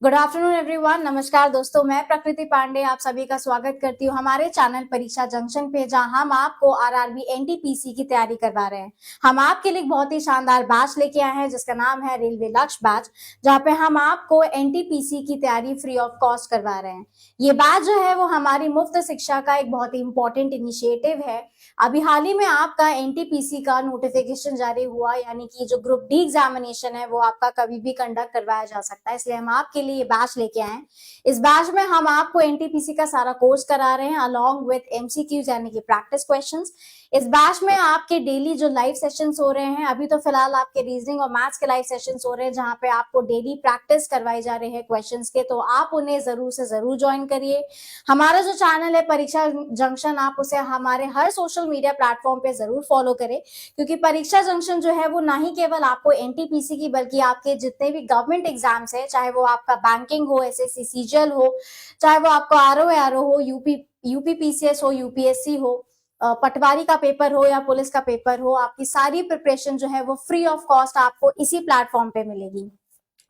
Good afternoon everyone. नमस्कार दोस्तों, मैं प्रकृति पांडे आप सभी का स्वागत करती हूँ हमारे चैनल परीक्षा जंक्शन पे, जहां हम आपको आरआरबी एनटीपीसी की तैयारी करवा रहे हैं। हम आपके लिए बहुत ही शानदार बैच लेके आए हैं जिसका नाम है रेलवे लक्ष्य बैच, जहां पे हम आपको एनटीपीसी की तैयारी फ्री ऑफ कॉस्ट करवा रहे हैं। ये बैच जो है वो हमारी मुफ्त शिक्षा का एक बहुत ही इंपॉर्टेंट इनिशिएटिव है। अभी हाल ही में आपका एनटीपीसी का नोटिफिकेशन जारी हुआ, यानी कि जो ग्रुप डी एग्जामिनेशन है वो आपका कभी भी कंडक्ट करवाया जा सकता है, इसलिए हम आपके लिए ये बैच लेके आए हैं। इस बैच में हम आपको एनटीपीसी का सारा कोर्स करा रहे हैं अलॉन्ग विथ एमसीक्यूज यानी कि प्रैक्टिस क्वेश्चंस। इस बैच में आपके डेली जो लाइव सेशंस हो रहे हैं, अभी तो फिलहाल आपके रीजनिंग और मैथ्स के लाइव सेशंस हो रहे हैं, जहां पे आपको डेली प्रैक्टिस करवाई जा रही है क्वेश्चंस के, तो आप उन्हें जरूर से जरूर ज्वाइन करिए। हमारा जो चैनल है परीक्षा जंक्शन, आप उसे हमारे हर सोशल मीडिया प्लेटफॉर्म पे जरूर फॉलो करें, क्योंकि परीक्षा जंक्शन जो है वो ना ही केवल आपको एनटीपीसी की बल्कि आपके जितने भी गवर्नमेंट एग्जाम्स है, चाहे वो आपका बैंकिंग हो, एसएससी सीजीएल हो, चाहे वो आपको आरओ हो, यूपीपीसीएस हो, यूपीएससी हो, पटवारी का पेपर हो या पुलिस का पेपर हो, आपकी सारी प्रिपरेशन जो है वो फ्री ऑफ कॉस्ट आपको इसी प्लेटफॉर्म पे मिलेगी,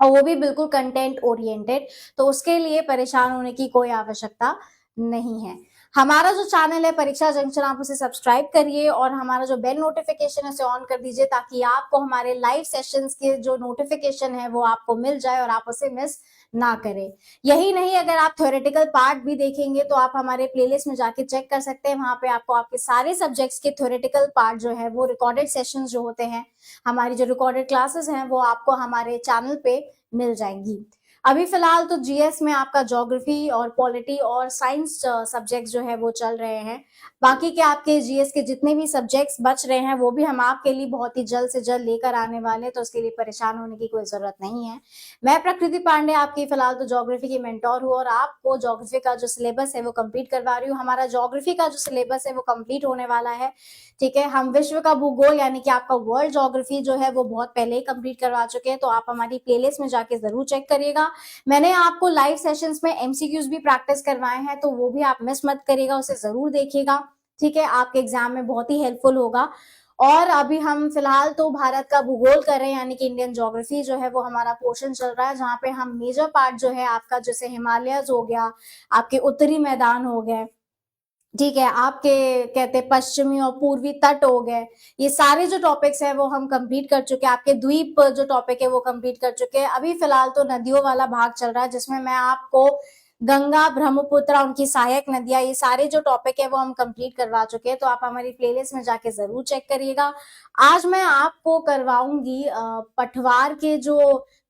और वो भी बिल्कुल कंटेंट ओरिएंटेड। तो उसके लिए परेशान होने की कोई आवश्यकता नहीं है। हमारा जो चैनल है परीक्षा जंक्शन, आप उसे सब्सक्राइब करिए और हमारा जो बेल नोटिफिकेशन है उसे ऑन कर दीजिए, ताकि आपको हमारे लाइव सेशंस के जो नोटिफिकेशन है वो आपको मिल जाए और आप उसे मिस ना करें। यही नहीं, अगर आप थ्योरेटिकल पार्ट भी देखेंगे तो आप हमारे प्लेलिस्ट में जाके चेक कर सकते हैं। वहां पे आपको आपके सारे सब्जेक्ट्स के थ्योरेटिकल पार्ट जो है वो रिकॉर्डेड सेशंस जो होते हैं, हमारी जो रिकॉर्डेड क्लासेस हैं, वो आपको हमारे चैनल पे मिल जाएंगी। अभी फिलहाल तो जीएस में आपका ज्योग्राफी और पॉलिटी और साइंस सब्जेक्ट जो है वो चल रहे हैं। बाकी के आपके जीएस के जितने भी सब्जेक्ट्स बच रहे हैं वो भी हम आपके लिए बहुत ही जल्द से जल्द लेकर आने वाले हैं, तो उसके लिए परेशान होने की कोई जरूरत नहीं है। मैं प्रकृति पांडे आपकी फिलहाल तो ज्योग्राफी की मेंटोर हूँ और आपको ज्योग्राफी का जो सिलेबस है वो कंप्लीट करवा रही हूँ। हमारा ज्योग्राफी का जो सिलेबस है वो कंप्लीट होने वाला है, ठीक है। हम विश्व का भूगोल यानी कि आपका वर्ल्ड ज्योग्राफी जो है वो बहुत पहले ही कंप्लीट करवा चुके हैं, तो आप हमारी प्लेलिस्ट में जाके जरूर चेक करिएगा। मैंने आपको लाइव सेशंस में एमसीक्यूज भी प्रैक्टिस करवाए हैं, तो वो भी आप मिस मत करिएगा, उसे जरूर देखिएगा, ठीक है। आपके एग्जाम में बहुत ही हेल्पफुल होगा। और अभी हम फिलहाल तो भारत का भूगोल कर रहे हैं, यानी कि इंडियन ज्योग्राफी जो है वो हमारा पोर्शन चल रहा है, जहां पे हम मेजर पार्ट जो है आपका, जैसे हिमालयस हो गया, आपके उत्तरी मैदान हो गए, ठीक है, आपके कहते पश्चिमी और पूर्वी तट हो गए, ये सारे जो टॉपिक्स है वो हम कंप्लीट कर चुके हैं। आपके द्वीप जो टॉपिक है वो कंप्लीट कर चुके हैं। अभी फिलहाल तो नदियों वाला भाग चल रहा है, जिसमें मैं आपको गंगा, ब्रह्मपुत्र, उनकी सहायक नदियां, ये सारे जो टॉपिक है वो हम कंप्लीट करवा चुके हैं, तो आप हमारी प्लेलिस्ट में जाके जरूर चेक करिएगा। आज मैं आपको करवाऊंगी पठवार के जो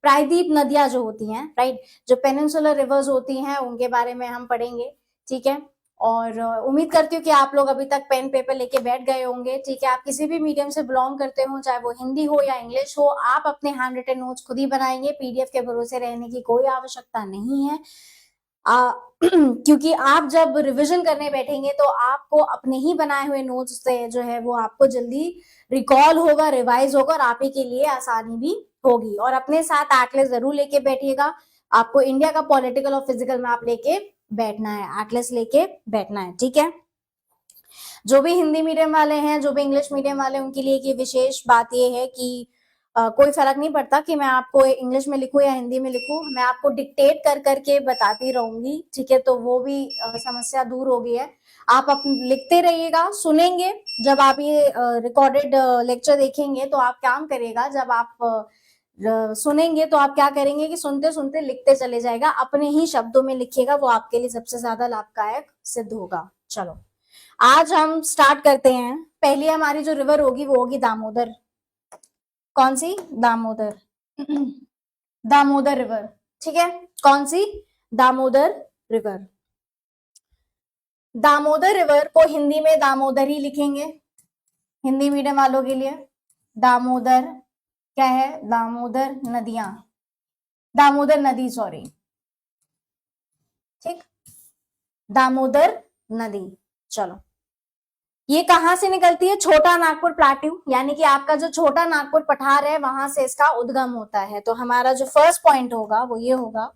प्रायद्वीप नदियां जो होती हैं, राइट, जो पेनिनसुलर रिवर्स होती हैं, उनके बारे में हम पढ़ेंगे, ठीक है। और उम्मीद करती हूँ कि आप लोग अभी तक पेन पेपर लेके बैठ गए होंगे, ठीक है। आप किसी भी मीडियम से बिलोंग करते हो, चाहे वो हिंदी हो या इंग्लिश हो, आप अपने हैंड रिटन नोट्स खुद ही बनाएंगे, पीडीएफ के भरोसे रहने की कोई आवश्यकता नहीं है। क्योंकि आप जब रिवीजन करने बैठेंगे तो आपको अपने ही बनाए हुए नोट्स से जो है वो आपको जल्दी रिकॉल होगा, रिवाइज होगा, और आप ही के लिए आसानी भी होगी। और अपने साथ एटलस जरूर लेके बैठिएगा। आपको इंडिया का पॉलिटिकल और फिजिकल मैप लेके बैठना है, एटलस लेके बैठना है, ठीक है। जो भी हिंदी मीडियम वाले हैं, जो भी इंग्लिश मीडियम वाले, उनके लिए की विशेष बात यह है कि कोई फर्क नहीं पड़ता कि मैं आपको इंग्लिश में लिखूं या हिंदी में लिखूं, मैं आपको डिक्टेट कर करके बताती रहूंगी, ठीक है। तो वो भी समस्या दूर हो गई है। आप लिखते रहिएगा, सुनेंगे। जब आप ये रिकॉर्डेड लेक्चर देखेंगे तो आप काम करेगा, जब आप सुनेंगे तो आप क्या करेंगे कि सुनते सुनते लिखते चले जाएगा, अपने ही शब्दों में लिखिएगा, वो आपके लिए सबसे ज्यादा लाभदायक सिद्ध होगा। चलो, आज हम स्टार्ट करते हैं। पहली हमारी जो रिवर होगी वो होगी दामोदर। कौन सी? दामोदर। दामोदर रिवर, ठीक है। कौन सी? दामोदर रिवर। दामोदर रिवर को हिंदी में दामोदर ही लिखेंगे, हिंदी मीडियम वालों के लिए। दामोदर क्या है? दामोदर नदियां, दामोदर नदी, सॉरी, ठीक, दामोदर नदी। चलो, ये कहां से निकलती है? छोटा नागपुर प्लाट्यू, यानी कि आपका जो छोटा नागपुर पठार है वहां से इसका उद्गम होता है। तो हमारा जो फर्स्ट पॉइंट होगा वो ये होगा,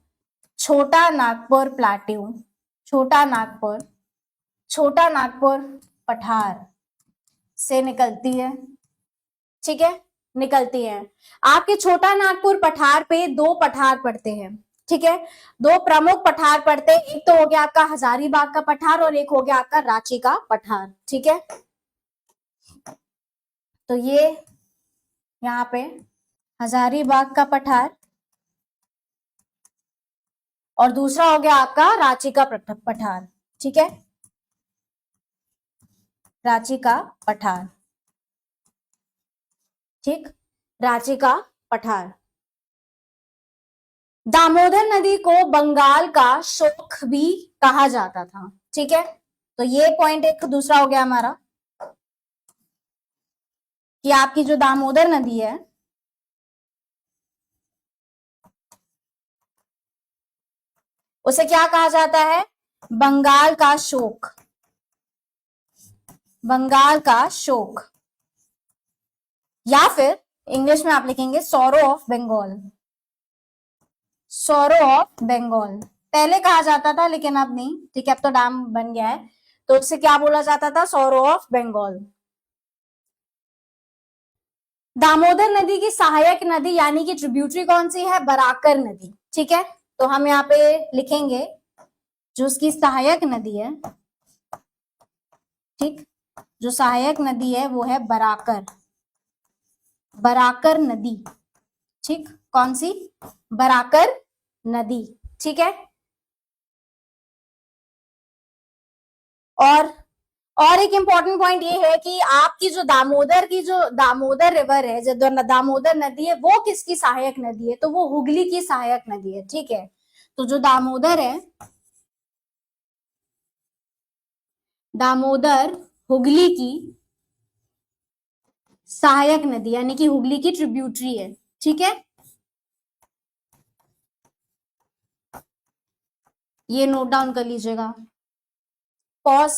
छोटा नागपुर प्लाट्यू, छोटा नागपुर, छोटा नागपुर पठार से निकलती है, ठीक है, निकलती है। आपके छोटा नागपुर पठार पे दो पठार पड़ते हैं, ठीक है, दो प्रमुख पठार पड़ते हैं, एक तो हो गया आपका हजारीबाग का पठार और एक हो गया आपका रांची का पठार। ठीक है, तो ये यहाँ पे हजारीबाग का पठार और दूसरा हो गया आपका रांची का पठार। ठीक है, रांची का पठार। ठीक, रांची का पठार। दामोदर नदी को बंगाल का शोक भी कहा जाता था। ठीक है, तो ये पॉइंट एक दूसरा हो गया हमारा कि आपकी जो दामोदर नदी है उसे क्या कहा जाता है? बंगाल का शोक, बंगाल का शोक, या फिर इंग्लिश में आप लिखेंगे सोरो ऑफ बंगाल, सोरो ऑफ बंगाल। पहले कहा जाता था लेकिन अब नहीं। ठीक है, अब तो डैम बन गया है, तो उसे क्या बोला जाता था? सोरो ऑफ बंगाल। दामोदर नदी की सहायक नदी यानी कि ट्रिब्यूटरी कौन सी है? बराकर नदी। ठीक है, तो हम यहाँ पे लिखेंगे जो उसकी सहायक नदी है, ठीक, जो सहायक नदी है वो है बराकर, बराकर नदी। ठीक, कौन सी? बराकर नदी। ठीक है, और एक इंपॉर्टेंट पॉइंट ये है कि आपकी जो दामोदर रिवर है, जो दामोदर नदी है, वो किसकी सहायक नदी है? तो वो हुगली की सहायक नदी है। ठीक है, तो जो दामोदर है, दामोदर हुगली की सहायक नदी यानी कि हुगली की ट्रिब्यूटरी है। ठीक है, ये नोट डाउन कर लीजिएगा, पॉज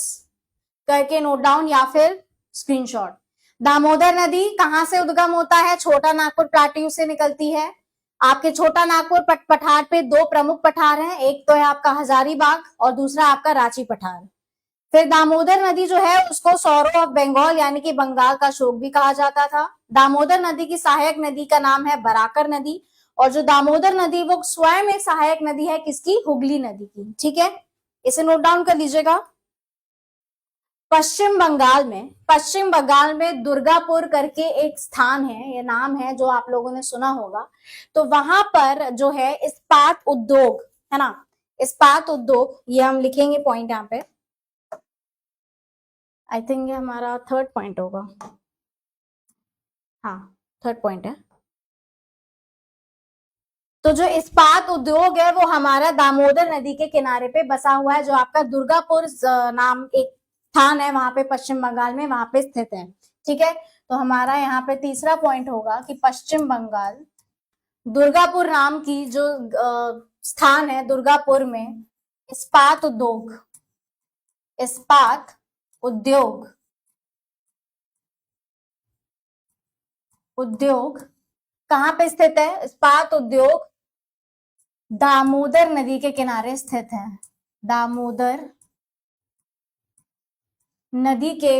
करके नोट डाउन या फिर स्क्रीनशॉट। दामोदर नदी कहां से उद्गम होता है? छोटा नागपुर प्लाट्यू से निकलती है। आपके छोटा नागपुर पठार पे दो प्रमुख पठार हैं, एक तो है आपका हजारीबाग और दूसरा आपका रांची पठार। फिर दामोदर नदी जो है उसको सौरो ऑफ बंगाल यानी कि बंगाल का शोक भी कहा जाता था। दामोदर नदी की सहायक नदी का नाम है बराकर नदी, और जो दामोदर नदी वो स्वयं एक सहायक नदी है किसकी? हुगली नदी की। ठीक है, इसे नोट डाउन कर लीजिएगा। पश्चिम बंगाल में दुर्गापुर करके एक स्थान है, ये नाम है जो आप लोगों ने सुना होगा। तो वहां पर जो है इस्पात उद्योग है ना, इस्पात उद्योग, ये हम लिखेंगे पॉइंट यहाँ पे। आई थिंक ये हमारा थर्ड पॉइंट होगा। हाँ, थर्ड पॉइंट है। तो जो इस्पात उद्योग है वो हमारा दामोदर नदी के किनारे पे बसा हुआ है, जो आपका दुर्गापुर नाम एक स्थान है वहां पे पश्चिम बंगाल में, वहां पे स्थित है। ठीक है, तो हमारा यहाँ पे तीसरा पॉइंट होगा कि पश्चिम बंगाल दुर्गापुर नाम की जो स्थान है दुर्गापुर में इस्पात उद्योग, इस्पात उद्योग, उद्योग कहां पे स्थित है? इस्पात उद्योग दामोदर नदी के किनारे स्थित है, दामोदर नदी के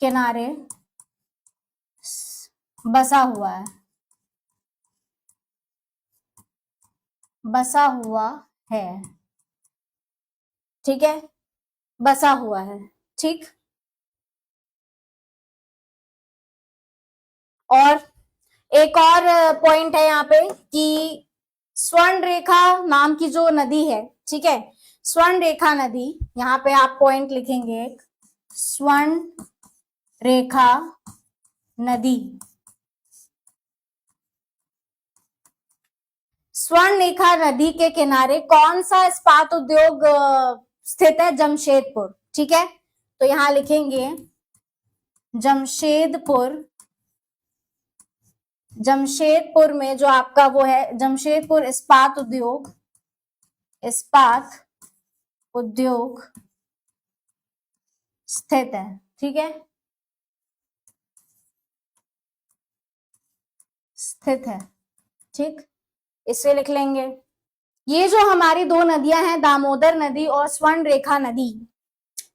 किनारे बसा हुआ है, बसा हुआ है। ठीक है, बसा हुआ है। ठीक, और एक और पॉइंट है यहाँ पे कि स्वर्ण रेखा नाम की जो नदी है, ठीक है, स्वर्ण रेखा नदी, यहाँ पे आप पॉइंट लिखेंगे एक, स्वर्ण रेखा नदी। स्वर्ण रेखा नदी के किनारे कौन सा इस्पात उद्योग स्थित है? जमशेदपुर। ठीक है, तो यहां लिखेंगे जमशेदपुर, जमशेदपुर में जो आपका वो है जमशेदपुर इस्पात उद्योग, इस्पात उद्योग स्थित है। ठीक है, स्थित है। ठीक, इसे लिख लेंगे। ये जो हमारी दो नदियां हैं दामोदर नदी और स्वर्ण रेखा नदी,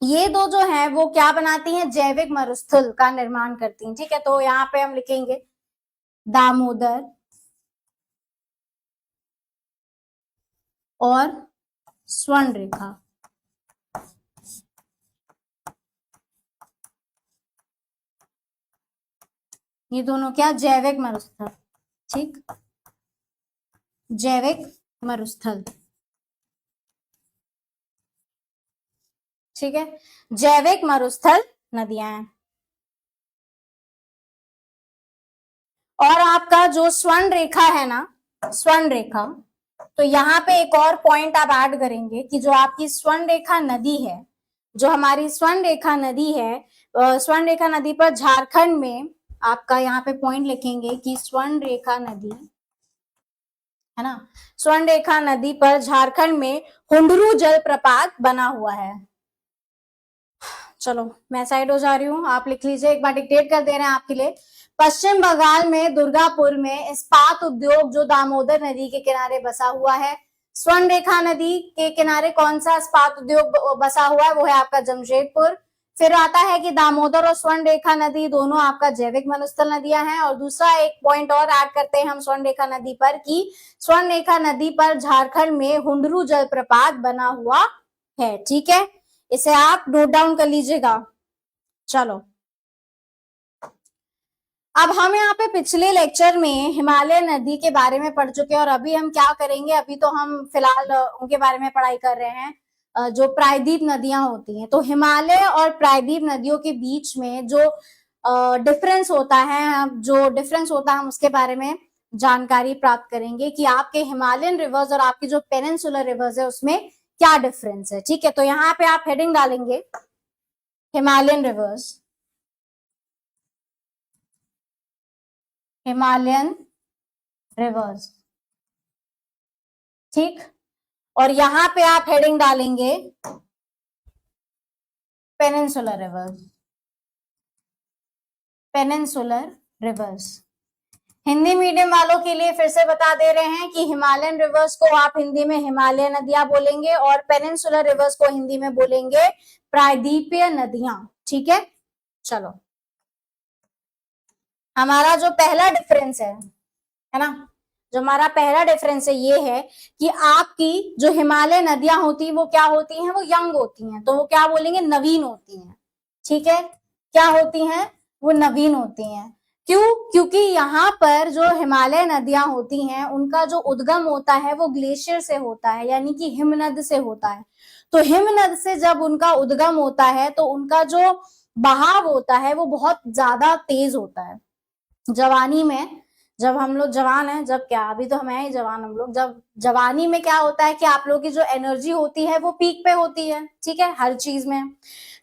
ये दो जो है वो क्या बनाती हैं? जैविक मरुस्थल का निर्माण करती हैं। ठीक है, तो यहाँ पे हम लिखेंगे दामोदर और स्वर्ण रेखा, ये दोनों क्या, जैविक मरुस्थल। ठीक, जैविक मरुस्थल। ठीक है, जैविक मरुस्थल नदियां हैं। और आपका जो स्वर्ण रेखा है ना, स्वर्ण रेखा, तो यहाँ पे एक और पॉइंट आप ऐड करेंगे कि जो आपकी स्वर्ण रेखा नदी है, जो हमारी स्वर्ण रेखा नदी है, स्वर्ण रेखा नदी पर झारखंड में आपका यहाँ पे पॉइंट लिखेंगे कि स्वर्ण रेखा नदी है ना, स्वर्ण रेखा नदी पर झारखंड में हुंडरू जलप्रपात बना हुआ है। चलो मैं साइड हो जा रही हूँ, आप लिख लीजिए, एक बार डिक्टेट कर दे रहे हैं आपके लिए। पश्चिम बंगाल में दुर्गापुर में इस्पात उद्योग जो दामोदर नदी के किनारे बसा हुआ है। स्वर्ण रेखा नदी के किनारे कौन सा इस्पात उद्योग बसा हुआ है, वो है आपका जमशेदपुर। फिर आता है कि दामोदर और स्वर्ण रेखा नदी दोनों आपका जैविक मरुस्थल नदियां हैं। और दूसरा एक पॉइंट और ऐड करते हैं हम स्वर्ण रेखा नदी पर कि स्वर्ण रेखा नदी पर झारखंड में हुंडरू जलप्रपात बना हुआ है। ठीक है, इसे आप नोट डाउन कर लीजिएगा। चलो, अब हम यहाँ पे पिछले लेक्चर में हिमालय नदी के बारे में पढ़ चुके हैं और अभी हम क्या करेंगे, अभी तो हम फिलहाल उनके बारे में पढ़ाई कर रहे हैं जो प्रायद्वीप नदियां होती हैं। तो हिमालय और प्रायद्वीप नदियों के बीच में जो डिफरेंस होता है, हम उसके बारे में जानकारी प्राप्त करेंगे कि आपके हिमालयन रिवर्स और आपकी जो पेनिनसुलर रिवर्स है उसमें क्या डिफरेंस है। ठीक है, तो यहाँ पे आप हेडिंग डालेंगे हिमालयन रिवर्स, हिमालयन रिवर्स। ठीक, और यहां पे आप हेडिंग डालेंगे peninsular reverse, peninsular reverse. Hindi medium वालों के लिए फिर से बता दे रहे हैं कि हिमालयन रिवर्स को आप हिंदी में हिमालय नदियां बोलेंगे और पेनिनसुलर रिवर्स को हिंदी में बोलेंगे प्रायद्वीपीय नदियां। ठीक है, चलो, हमारा जो पहला डिफरेंस है ना, जो हमारा पहला डिफरेंस है ये है कि आपकी जो हिमालय नदियां होती हैं वो क्या होती हैं, वो यंग होती हैं, तो वो क्या बोलेंगे, नवीन होती हैं। ठीक है, क्या होती हैं, वो नवीन होती हैं। क्यों, क्योंकि यहाँ पर जो हिमालय नदियां होती हैं उनका जो उद्गम होता है वो ग्लेशियर से होता है, यानी कि हिमनद से होता है। तो हिमनद से जब उनका उद्गम होता है तो उनका जो बहाव होता है वो बहुत ज्यादा तेज होता है। जवानी में जब हम लोग जवान हैं, जब क्या, अभी तो हम हैं ही जवान हम लोग, जब जवानी में क्या होता है कि आप लोगों की जो एनर्जी होती है वो पीक पे होती है। ठीक है, हर चीज में।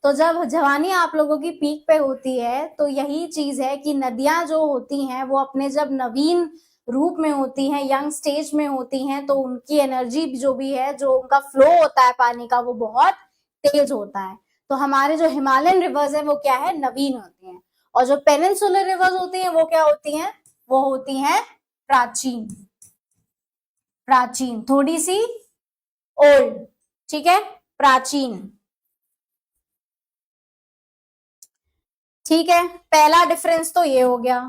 तो जब जवानी आप लोगों की पीक पे होती है तो यही चीज है कि नदियां जो होती हैं वो अपने जब नवीन रूप में होती हैं, यंग स्टेज में होती हैं, तो उनकी एनर्जी जो भी है, जो उनका फ्लो होता है पानी का, वो बहुत तेज होता है। तो हमारे जो हिमालयन रिवर्स है वो क्या है, नवीन होती हैं। और जो पेनिनसुलर रिवर्स होती हैं वो क्या होती हैं, वो होती हैं प्राचीन, प्राचीन, थोड़ी सी ओल्ड। ठीक है, प्राचीन। ठीक है, पहला डिफरेंस तो ये हो गया।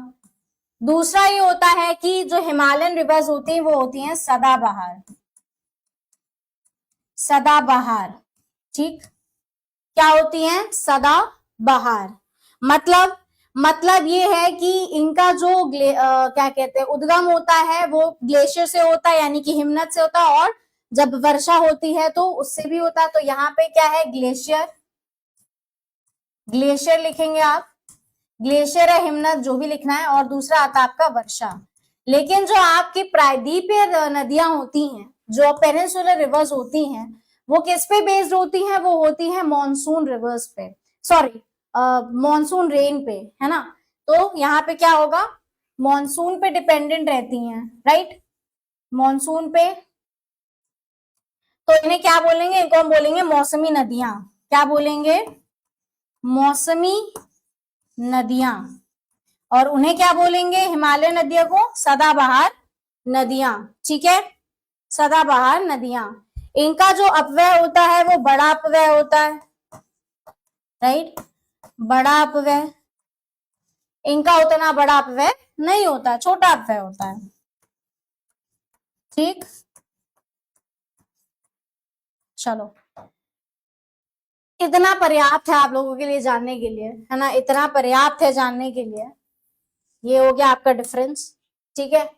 दूसरा ये होता है कि जो हिमालयन रिवर्स होती हैं वो होती हैं सदाबहार, सदाबहार। ठीक, क्या होती हैं, सदाबहार। मतलब ये है कि इनका जो क्या कहते हैं, उद्गम होता है वो ग्लेशियर से होता है, यानी कि हिमनद से होता है, और जब वर्षा होती है तो उससे भी होता है। तो यहाँ पे क्या है, ग्लेशियर, ग्लेशियर लिखेंगे आप, ग्लेशियर है, हिमनद, जो भी लिखना है। और दूसरा आता है आपका वर्षा। लेकिन जो आपकी प्रायद्वीपीय नदियां होती हैं, जो पेनिनसुलर रिवर्स होती हैं, वो किस पे बेस्ड होती हैं, वो होती हैं मॉनसून रिवर्स पे, सॉरी मॉनसून रेन पे, है ना। तो यहाँ पे क्या होगा, मॉनसून पे डिपेंडेंट रहती हैं, राइट, मॉनसून पे। तो इन्हें क्या बोलेंगे, इनको हम बोलेंगे मौसमी नदियां। क्या बोलेंगे, मौसमी नदियां। और उन्हें क्या बोलेंगे, हिमालय नदियों को सदाबहार नदियां। ठीक है, सदाबहार नदियां। इनका जो अपव्यय होता है वो बड़ा अपव्यय होता है, राइट, बड़ा अपव्यय। इनका उतना बड़ा अपव्यय नहीं होता, छोटा अपव्यय होता है। ठीक, चलो, इतना पर्याप्त है आप लोगों के लिए जानने के लिए, है ना, इतना पर्याप्त है जानने के लिए। ये हो गया आपका डिफरेंस, ठीक है।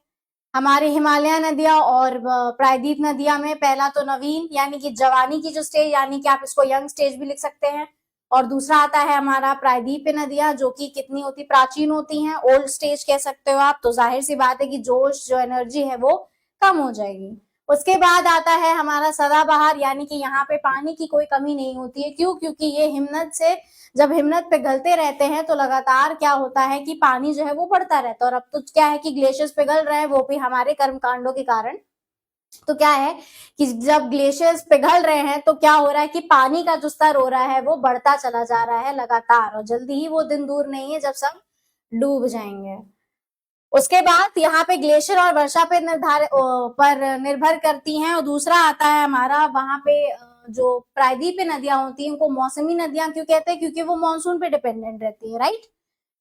हमारी हिमालय नदियां और प्रायद्वीप नदियां में पहला तो नवीन यानी कि जवानी की जो स्टेज, यानी कि आप इसको यंग स्टेज भी लिख सकते हैं, और दूसरा आता है हमारा प्रायद्वीप नदियां, जो कि कितनी होती, प्राचीन होती हैं, ओल्ड स्टेज कह सकते हो आप। तो जाहिर सी बात है कि जोश, जो एनर्जी है वो कम हो जाएगी। उसके बाद आता है हमारा सदाबहार, यानी कि यहाँ पे पानी की कोई कमी नहीं होती है। क्यों? क्योंकि ये हिमनद से, जब हिमनद पे गलते रहते हैं तो लगातार क्या होता है कि पानी जो है वो बढ़ता रहता है। और अब तो क्या है कि ग्लेशियर्स पिघल रहे हैं, वो भी हमारे कर्मकांडों के कारण। तो क्या है कि जब ग्लेशियर्स पिघल रहे हैं तो क्या हो रहा है कि पानी का जो स्तर हो रहा है वो बढ़ता चला जा रहा है लगातार, और जल्दी ही वो दिन दूर नहीं है जब सब डूब जाएंगे। उसके बाद यहाँ पे ग्लेशियर और वर्षा पे निर्भर करती हैं। और दूसरा आता है हमारा वहां पे जो प्रायद्वीप नदियां होती हैं उनको मौसमी नदियां क्यों कहते हैं? क्योंकि वो मानसून पे डिपेंडेंट रहती है, राइट।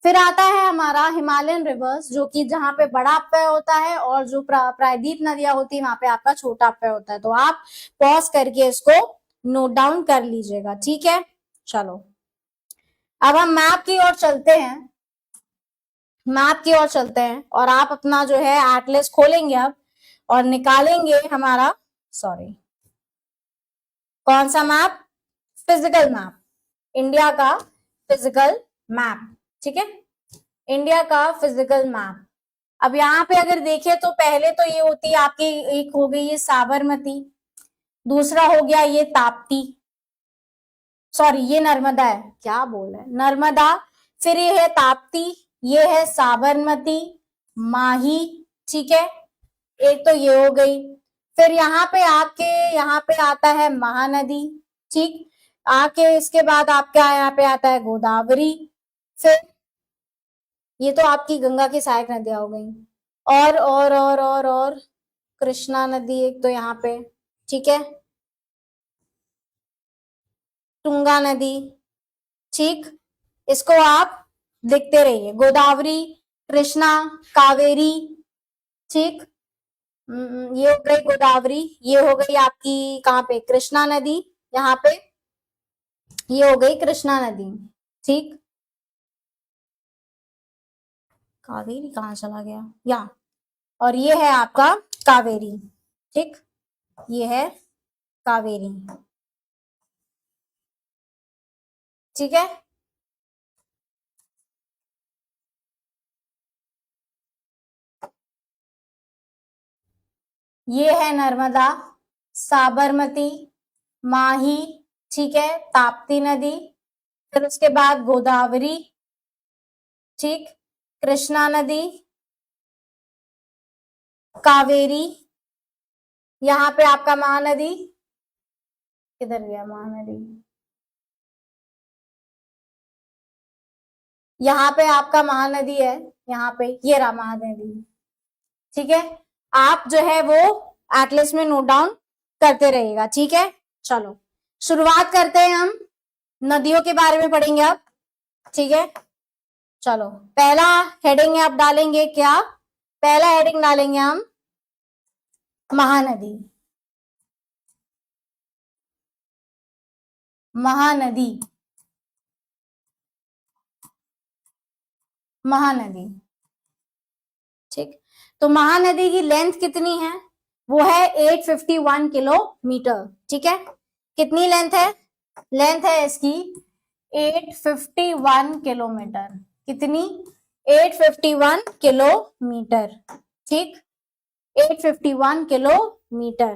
फिर आता है हमारा हिमालयन रिवर्स, जो कि जहां पे बड़ा अपव्यय होता है, और जो प्रायद्वीप नदियां होती है वहां पे आपका छोटा अपव्यय होता है। तो आप पॉज करके इसको नोट डाउन कर लीजिएगा, ठीक है। चलो, अब हम मैप की ओर चलते हैं, मैप की ओर चलते हैं, और आप अपना जो है एटलस खोलेंगे अब और निकालेंगे हमारा, सॉरी, कौन सा मैप? फिजिकल मैप, इंडिया का फिजिकल मैप, ठीक है, इंडिया का फिजिकल मैप। अब यहाँ पे अगर देखें तो पहले तो ये होती है आपकी, एक हो गई ये साबरमती, दूसरा हो गया ये ताप्ती, सॉरी ये नर्मदा है, क्या बोल रहे हैं, नर्मदा, फिर ये है ताप्ती, ये है साबरमती, माही, ठीक है, एक तो ये हो गई। फिर यहाँ पे आपके, यहाँ पे आता है महानदी, ठीक, आके इसके बाद आपका यहाँ पे आता है गोदावरी, फिर ये तो आपकी गंगा की सहायक नदियां हो गई, और कृष्णा नदी एक तो यहाँ पे, ठीक है, तुंगा नदी, ठीक, इसको आप लिखते रहिए, गोदावरी, कृष्णा, कावेरी, ठीक। ये हो गई गोदावरी, ये हो गई आपकी कहाँ पे, कृष्णा नदी, यहाँ पे ये हो गई कृष्णा नदी, ठीक। कावेरी कहाँ चला गया, यहाँ, और ये है आपका कावेरी, ठीक, ये है कावेरी, ठीक है। ये है नर्मदा, साबरमती, माही, ठीक है, ताप्ती नदी, फिर उसके बाद गोदावरी, ठीक, कृष्णा नदी, कावेरी, यहाँ पे आपका महानदी, किधर गया महानदी, यहाँ पे आपका महानदी है, यहाँ पे ये रहा महानदी, ठीक है। आप जो है वो एटलस में नोट डाउन करते रहिएगा, ठीक है। चलो शुरुआत करते हैं, हम नदियों के बारे में पढ़ेंगे अब, ठीक है। चलो पहला हेडिंग आप डालेंगे क्या? पहला हेडिंग डालेंगे हम महानदी, महानदी, महानदी, ठीक। तो महानदी की लेंथ कितनी है? वो है 851 किलोमीटर, ठीक है। कितनी लेंथ है? लेंथ है इसकी 851 किलोमीटर, कितनी? 851 किलोमीटर, ठीक, 851 किलोमीटर।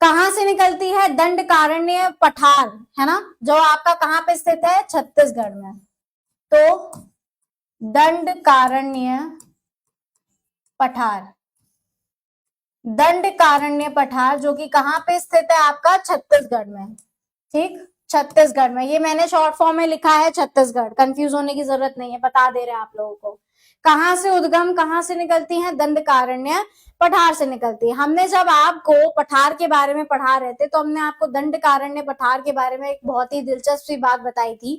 कहां से निकलती है? दंडकारण्य पठार, है ना, जो आपका कहां पे स्थित है? छत्तीसगढ़ में। तो दंडकारण्य पठार, दंडकारण्य पठार जो कि कहां पे स्थित है? आपका छत्तीसगढ़ में, ठीक, छत्तीसगढ़ में। ये मैंने शॉर्ट फॉर्म में लिखा है छत्तीसगढ़, कंफ्यूज होने की जरूरत नहीं है, बता दे रहे हैं आप लोगों को। कहाँ से उद्गम कहाँ से निकलती हैं? दंडकारण्य पठार से निकलती है। हमने जब आपको पठार के बारे में पढ़ा रहे थे तो हमने आपको दंडकारण्य पठार के बारे में एक बहुत ही दिलचस्प सी बात बताई थी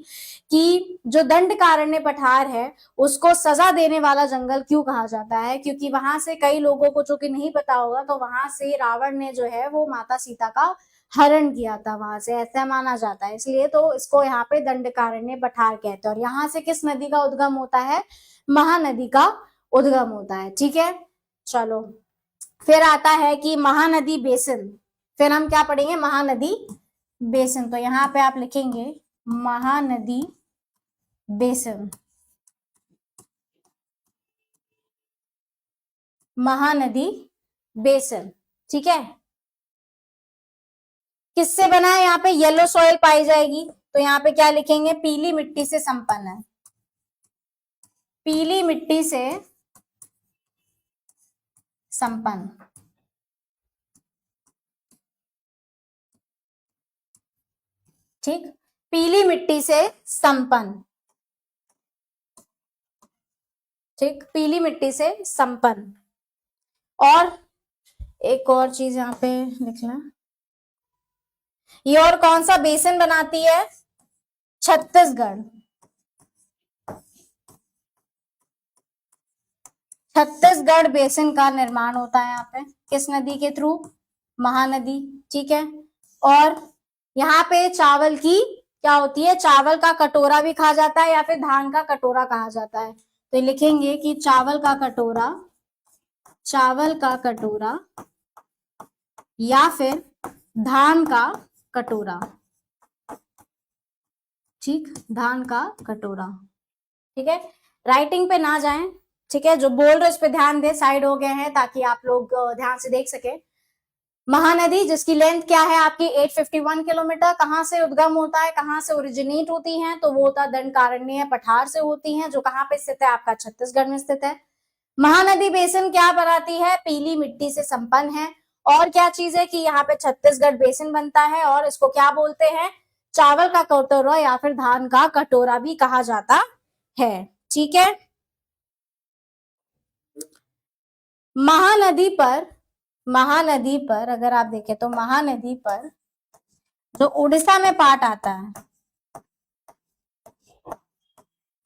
कि जो दंडकारण्य पठार है उसको सजा देने वाला जंगल क्यों कहा जाता है, क्योंकि वहां से कई लोगों को जो कि नहीं पता होगा तो वहां से रावण ने जो है वो माता सीता का हरण किया था, वहां से ऐसा माना जाता है, इसलिए तो इसको यहाँ पे दंडकारण्य पठार कहते हैं। और यहाँ से किस नदी का उद्गम होता है? महानदी का उद्गम होता है। ठीक है, चलो फिर आता है कि महानदी बेसिन। फिर हम क्या पढ़ेंगे? महानदी बेसिन। तो यहाँ पे आप लिखेंगे महानदी बेसिन। महानदी बेसिन, ठीक है। किससे बना है? यहाँ पे येलो सॉइल पाई जाएगी, तो यहाँ पे क्या लिखेंगे? पीली मिट्टी से संपन्न है। पीली मिट्टी से संपन्न, ठीक, पीली मिट्टी से संपन्न, ठीक, पीली मिट्टी से संपन्न। और एक और चीज यहाँ पे लिखना, ये और कौन सा बेसिन बनाती है? छत्तीसगढ़। छत्तीसगढ़ बेसिन का निर्माण होता है यहाँ पे किस नदी के थ्रू? महानदी, ठीक है। और यहाँ पे चावल की क्या होती है? चावल का कटोरा भी कहा जाता है या फिर धान का कटोरा कहा जाता है। तो लिखेंगे कि चावल का कटोरा, चावल का कटोरा या फिर धान का कटोरा, ठीक, धान का कटोरा, ठीक है। राइटिंग पे ना जाएं, ठीक है, जो बोल रहे हैं उस पे ध्यान दे, साइड हो गए हैं ताकि आप लोग ध्यान से देख सके। महानदी जिसकी लेंथ क्या है आपकी? 851 किलोमीटर। कहाँ से उद्गम होता है, कहाँ से ओरिजिनेट होती हैं? तो वो होता है दंडकारण्य पठार से होती हैं, जो कहाँ पे स्थित है? आपका छत्तीसगढ़ में स्थित है। महानदी बेसिन क्या बनाती है? पीली मिट्टी से संपन्न है। और क्या चीज है कि यहाँ पे छत्तीसगढ़ बेसिन बनता है और इसको क्या बोलते हैं? चावल का कटोरा या फिर धान का कटोरा भी कहा जाता है, ठीक है। महानदी पर अगर आप देखें तो महानदी पर जो उड़ीसा में पार्ट आता है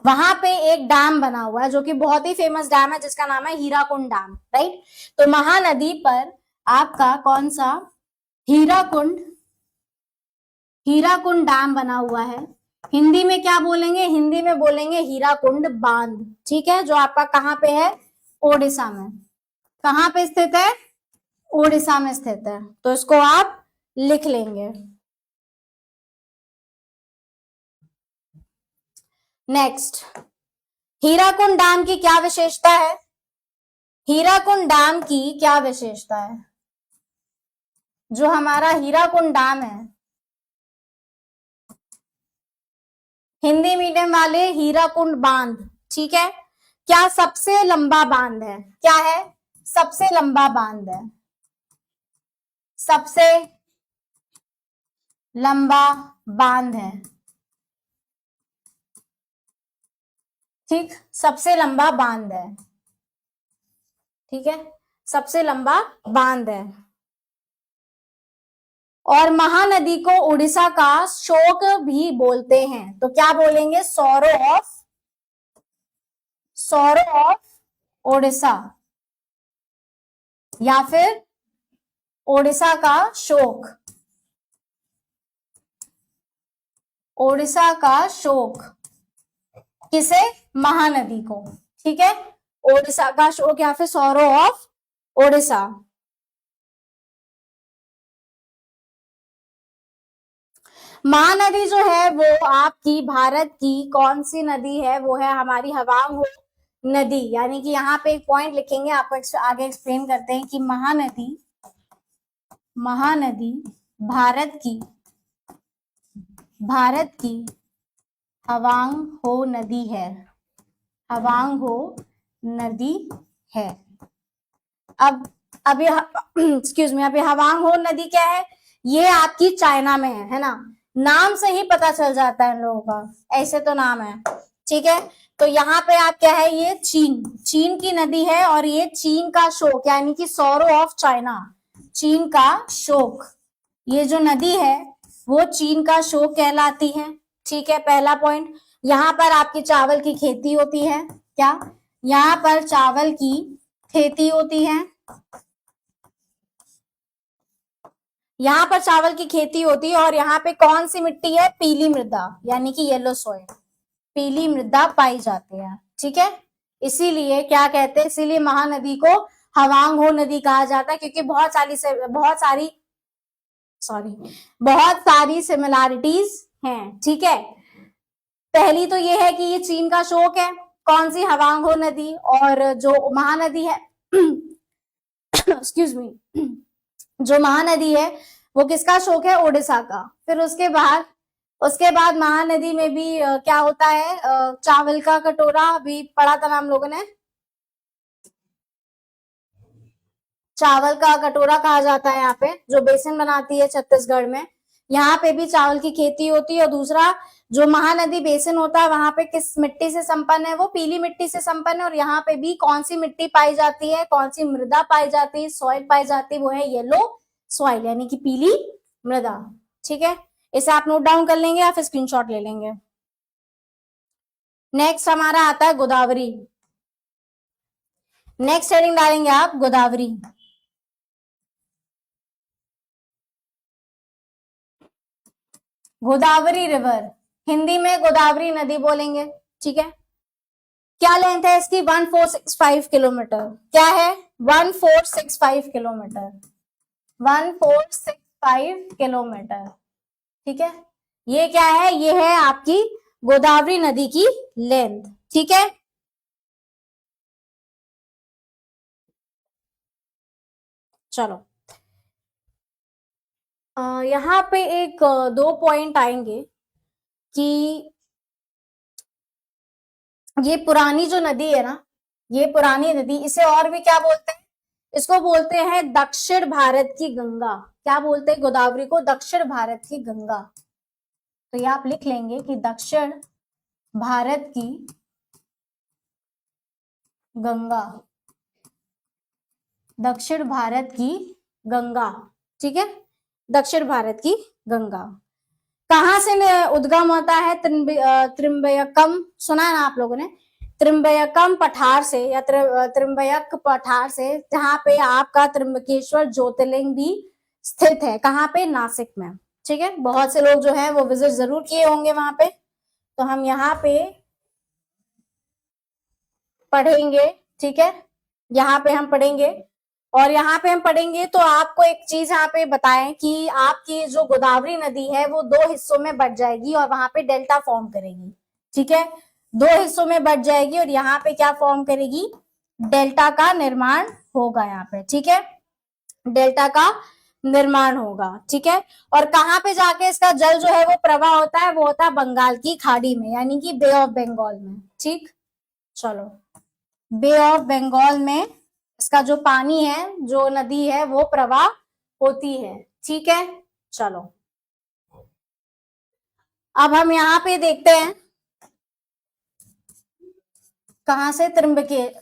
वहां पे एक डैम बना हुआ है जो कि बहुत ही फेमस डैम है जिसका नाम है हीराकुंड डैम, राइट। तो महानदी पर आपका कौन सा? हीराकुंड डैम बना हुआ है। हिंदी में क्या बोलेंगे? हिंदी में बोलेंगे हीराकुंड बांध, ठीक है, जो आपका कहाँ पे है? ओडिशा में। कहाँ पे स्थित है? ओडिशा में स्थित है, तो इसको आप लिख लेंगे। नेक्स्ट, हीराकुंड डैम की क्या विशेषता है? हीराकुंड डैम की क्या विशेषता है? जो हमारा हीराकुंड डैम है, हिंदी मीडियम वाले हीराकुंड बांध, ठीक है, क्या सबसे लंबा बांध है? क्या है? सबसे लंबा बांध है, सबसे लंबा बांध है, ठीक, सबसे लंबा बांध है, ठीक है, सबसे लंबा बांध है। और महानदी को उड़ीसा का शोक भी बोलते हैं, तो क्या बोलेंगे? सौरो ऑफ ओडिशा या फिर ओडिशा का शोक, ओडिशा का शोक। किसे? महानदी को, ठीक है, ओडिशा का शोक या फिर सौरो ऑफ ओडिशा। महानदी जो है वो आपकी भारत की कौन सी नदी है? वो है हमारी हवांग हो नदी। यानी कि यहाँ पे एक पॉइंट लिखेंगे, आपको आगे एक्सप्लेन करते हैं कि महानदी भारत की हवांग हो नदी है, हवांग हो नदी है। अब एक्सक्यूज मी, अभी हवांग हो नदी क्या है? ये आपकी चाइना में है ना, नाम से ही पता चल जाता है इन लोगों का, ऐसे तो नाम है, ठीक है। तो यहाँ पे आप क्या है, ये चीन की नदी है और ये चीन का शोक यानी कि सौरो ऑफ चाइना, चीन का शोक, ये जो नदी है वो चीन का शोक कहलाती है। ठीक है, पहला पॉइंट। यहाँ पर आपकी चावल की खेती होती है, क्या, यहाँ पर चावल की खेती होती है, यहाँ पर चावल की खेती होती है और यहाँ पे कौन सी मिट्टी है, पीली मृदा यानी कि येलो सॉइल, पीली मृदा पाई जाती है। ठीक है, इसीलिए क्या कहते हैं, इसीलिए महानदी को हवांग हो नदी कहा जाता है, क्योंकि बहुत सारी सिमिलैरिटीज हैं। ठीक है, पहली तो ये है कि ये चीन का शोक है, कौन सी, हवांग हो नदी, और जो महानदी है एक्सक्यूज मी, जो महानदी है वो किसका शोक है, ओडिशा का। फिर उसके बाद महानदी में भी क्या होता है, चावल का कटोरा भी पढ़ा था हम लोगों ने, चावल का कटोरा कहा जाता है यहाँ पे, जो बेसन बनाती है छत्तीसगढ़ में, यहाँ पे भी चावल की खेती होती है। और दूसरा, जो महानदी बेसिन होता है वहां पे किस मिट्टी से संपन्न है, वो पीली मिट्टी से संपन्न है। और यहाँ पे भी कौन सी मिट्टी पाई जाती है, कौन सी मृदा पाई जाती है, सॉइल पाई जाती है, वो है येलो सॉइल यानी कि पीली मृदा। ठीक है, इसे आप नोट डाउन कर लेंगे या फिर स्क्रीनशॉट ले लेंगे। नेक्स्ट हमारा आता है गोदावरी, नेक्स्ट हेडिंग डालेंगे आप गोदावरी। गोदावरी रिवर, हिंदी में गोदावरी नदी बोलेंगे। ठीक है, क्या लेंथ है इसकी, 1465 किलोमीटर, क्या है, 1465 किलोमीटर, 1465 किलोमीटर। ठीक है, ये क्या है, ये है आपकी गोदावरी नदी की लेंथ। ठीक है, चलो यहाँ पे एक दो पॉइंट आएंगे कि ये पुरानी जो नदी है ना, ये पुरानी नदी, इसे और भी क्या बोलते हैं, इसको बोलते हैं दक्षिण भारत की गंगा। क्या बोलते हैं गोदावरी को, दक्षिण भारत की गंगा। तो ये आप लिख लेंगे कि दक्षिण भारत की गंगा, दक्षिण भारत की गंगा। ठीक है, दक्षिण भारत की गंगा कहां से उद्गम होता है, त्रिम्बयकम, सुना है ना आप लोगों ने, त्रिम्बयकम पठार से या त्रिम्बयक पठार से, जहां पे आपका त्रिम्बकेश्वर ज्योतिर्लिंग भी स्थित है, कहां पे, नासिक में। ठीक है, बहुत से लोग जो है वो विजिट जरूर किए होंगे वहां पे, तो हम यहाँ पे पढ़ेंगे। ठीक है, यहाँ पे हम पढ़ेंगे, और यहाँ पे हम पढ़ेंगे तो आपको एक चीज यहाँ पे बताएं कि आपकी जो गोदावरी नदी है वो दो हिस्सों में बट जाएगी और वहां पे डेल्टा फॉर्म करेगी। ठीक है, दो हिस्सों में बट जाएगी और यहाँ पे क्या फॉर्म करेगी, डेल्टा का निर्माण होगा यहाँ पे। ठीक है, डेल्टा का निर्माण होगा। ठीक है, और कहाँ पे जाके इसका जल जो है वो प्रवाह होता है, वो होता है बंगाल की खाड़ी में यानी कि बे ऑफ बंगाल में। ठीक, चलो, बे ऑफ बंगाल में इसका जो पानी है, जो नदी है, वो प्रवाह होती है। ठीक है, चलो अब हम यहाँ पे देखते हैं, कहां से, त्रिम्बयक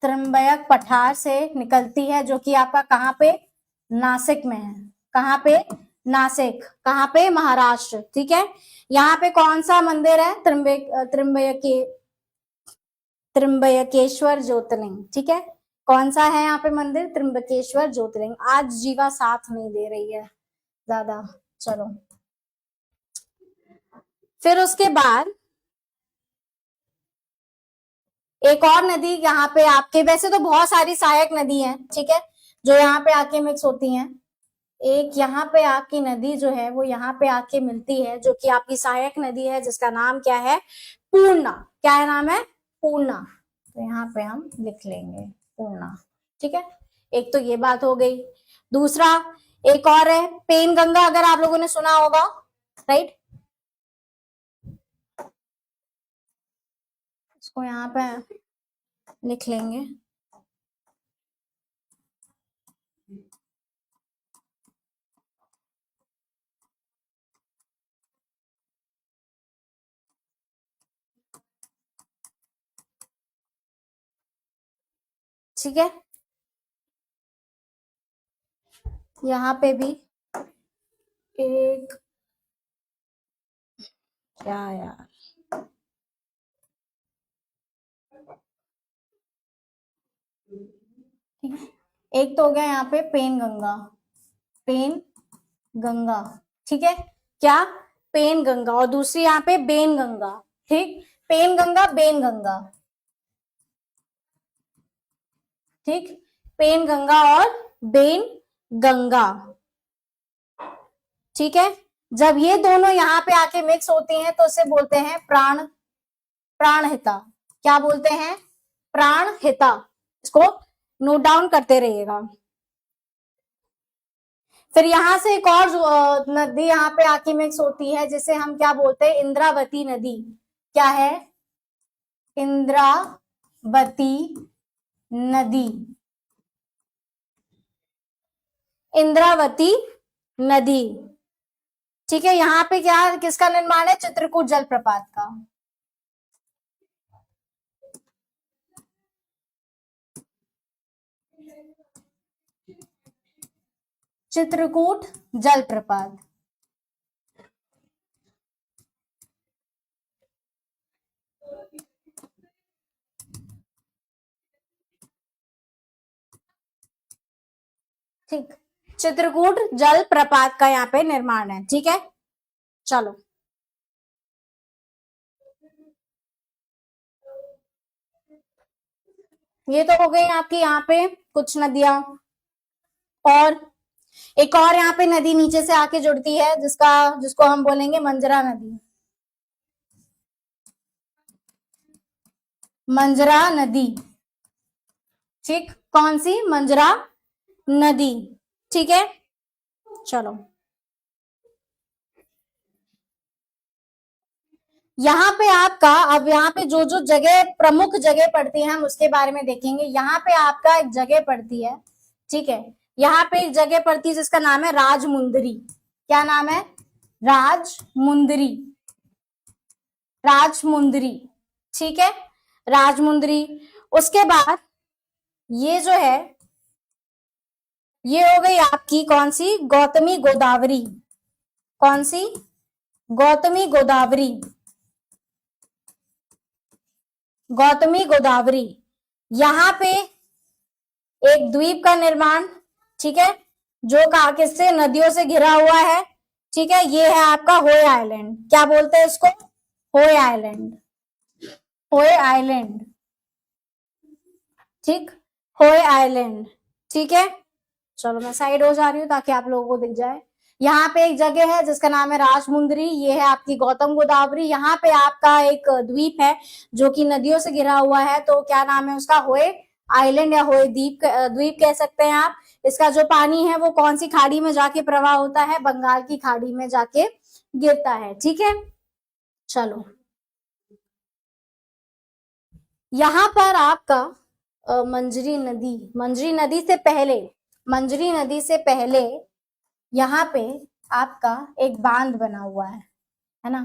त्रिम्बयक पठार से निकलती है, जो कि आपका कहाँ पे, नासिक में है। कहाँ पे, नासिक, कहाँ पे, महाराष्ट्र। ठीक है, यहाँ पे कौन सा मंदिर है, त्रिम्बयकेश्वर ज्योतिर्लिंग। ठीक है, कौन सा है यहाँ पे मंदिर, त्रिम्बकेश्वर ज्योतिर्लिंग। आज जीवा साथ नहीं दे रही है ज्यादा, चलो। फिर उसके बाद एक और नदी यहाँ पे आपके, वैसे तो बहुत सारी सहायक नदी है, ठीक है, जो यहाँ पे आके मिक्स होती हैं। एक यहाँ पे आपकी नदी जो है वो यहाँ पे आके मिलती है, जो कि आपकी सहायक नदी है, जिसका नाम क्या है, पूर्णा। क्या है नाम है, पूर्णा। तो यहाँ पे हम लिख लेंगे पूर्णा। ठीक है, एक तो ये बात हो गई। दूसरा एक और है पेन गंगा, अगर आप लोगों ने सुना होगा, राइट। इसको यहाँ पे लिख लेंगे, ठीक है, यहाँ पे भी एक, क्या यार, ठीक है, एक तो हो गया यहाँ पे पेन गंगा, पेन गंगा, ठीक है, क्या, पेन गंगा, और दूसरी यहाँ पे बेन गंगा, ठीक, पेन गंगा बेन गंगा, ठीक, पेन गंगा और बेन गंगा, ठीक है। जब ये दोनों यहाँ पे आके मिक्स होती हैं तो उसे बोलते हैं प्राणहिता। क्या बोलते हैं? प्राणहिता। इसको नोट डाउन करते रहिएगा। फिर यहां से एक और नदी यहाँ पे आके मिक्स होती है जिसे हम क्या बोलते हैं? इंद्रावती नदी। क्या है? इंद्रावती नदी। इंद्रावती नदी, ठीक है। यहाँ पे क्या, किसका निर्माण है? चित्रकूट जलप्रपात का। चित्रकूट जलप्रपात, ठीक, चित्रकूट जलप्रपात का यहाँ पे निर्माण है, ठीक है। चलो, ये तो हो गई आपकी यहाँ पे कुछ नदियां, और एक और यहाँ पे नदी नीचे से आके जुड़ती है जिसको हम बोलेंगे मंजरा नदी। मंजरा नदी, ठीक, कौन सी? मंजरा नदी, ठीक है। चलो, यहाँ पे आपका, अब यहाँ पे जो जो जगह, प्रमुख जगह पड़ती है, हम उसके बारे में देखेंगे। यहाँ पे आपका एक जगह पड़ती है, ठीक है, यहाँ पे एक जगह पड़ती है जिसका नाम है राजमुंदरी। क्या नाम है? राजमुंदरी, राजमुंदरी, ठीक है, राजमुंदरी। उसके बाद ये जो है, ये हो गई आपकी कौन सी? गौतमी गोदावरी। कौन सी? गौतमी गोदावरी, गौतमी गोदावरी। यहां पे एक द्वीप का निर्माण, ठीक है, जो किससे? नदियों से घिरा हुआ है, ठीक है। ये है आपका होय आइलैंड। क्या बोलते हैं इसको? होय आइलैंड, होय आइलैंड, ठीक, होय आइलैंड, ठीक है। चलो, मैं साइड हो जा रही हूँ ताकि आप लोगों को दिख जाए। यहाँ पे एक जगह है जिसका नाम है राजमुंदरी, ये है आपकी गौतम गोदावरी। यहाँ पे आपका एक द्वीप है जो कि नदियों से घिरा हुआ है, तो क्या नाम है उसका? होय आइलैंड या होय द्वीप, द्वीप कह सकते हैं आप। इसका जो पानी है वो कौन सी खाड़ी में जाके प्रवाह होता है? बंगाल की खाड़ी में जाके गिरता है, ठीक है। चलो, यहाँ पर आपका मंजरी नदी, मंजरी नदी से पहले, मंजरी नदी से पहले यहाँ पे आपका एक बांध बना हुआ है ना।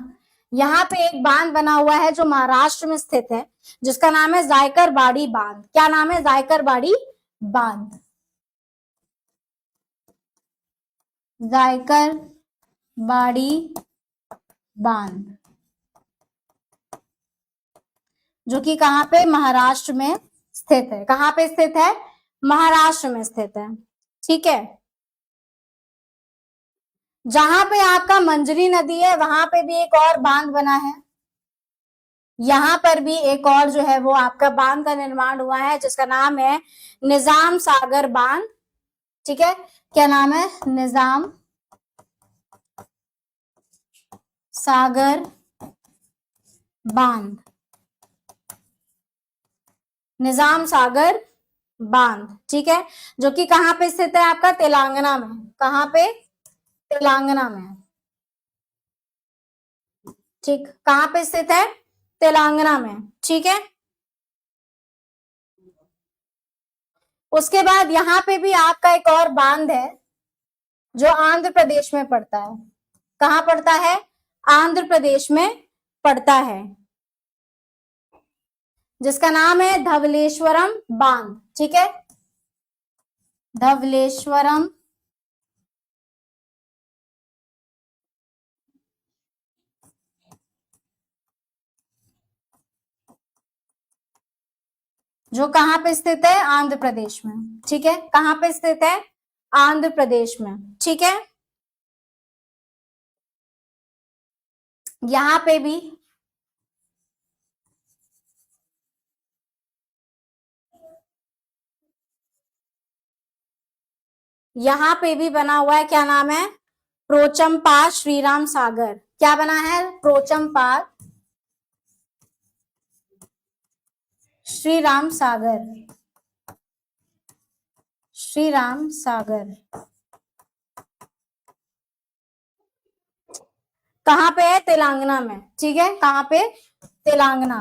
यहाँ पे एक बांध बना हुआ है जो महाराष्ट्र में स्थित है, जिसका नाम है जायकर बाड़ी बांध। क्या नाम है? जायकर बाड़ी बांध, जायकर बाड़ी बांध, जो कि कहाँ पे? महाराष्ट्र में स्थित है। कहाँ पे स्थित है? महाराष्ट्र में स्थित है, ठीक है। जहां पे आपका मंजरी नदी है वहां पे भी एक और बांध बना है। यहां पर भी एक और जो है वो आपका बांध का निर्माण हुआ है जिसका नाम है निजाम सागर बांध, ठीक है। क्या नाम है? निजाम सागर बांध, निजाम सागर बांध, ठीक है, जो कि कहां पे स्थित है? आपका तेलंगाना में। कहां पे? तेलंगाना में, ठीक, कहां पे स्थित है? तेलंगाना में, ठीक है। उसके बाद यहाँ पे भी आपका एक और बांध है जो आंध्र प्रदेश में पड़ता है। कहां पड़ता है? आंध्र प्रदेश में पड़ता है, जिसका नाम है धवलेश्वरम बांध, ठीक है, धवलेश्वरम, जो कहां पे स्थित है, आंध्र प्रदेश में। ठीक है, कहां पे स्थित है, आंध्र प्रदेश में। ठीक है, यहां पे भी बना हुआ है, क्या नाम है, प्रोचमपात श्रीराम सागर। क्या बना है, प्रोचमपात श्रीराम सागर, श्रीराम सागर। कहां पे है, तेलंगाना में। ठीक है, कहां पे, तेलंगाना।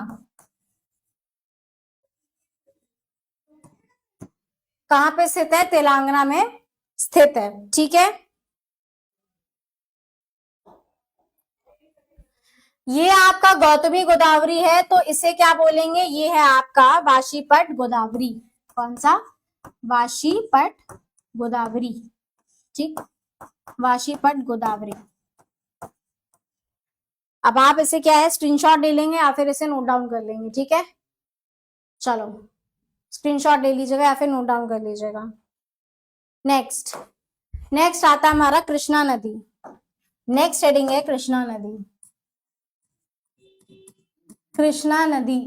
कहां पे स्थित है, तेलंगाना में स्थित है। ठीक है, ये आपका गौतमी गोदावरी है, तो इसे क्या बोलेंगे, ये है आपका वाशीपट गोदावरी। कौन सा, वाशीपट गोदावरी। ठीक, वाशीपट गोदावरी। अब आप इसे क्या है, स्क्रीनशॉट ले लेंगे या फिर इसे नोट डाउन कर लेंगे। ठीक है, चलो स्क्रीनशॉट ले लीजिएगा या फिर नोट डाउन कर लीजिएगा। नेक्स्ट, नेक्स्ट आता है हमारा कृष्णा नदी। नेक्स्ट हेडिंग है कृष्णा नदी। कृष्णा नदी,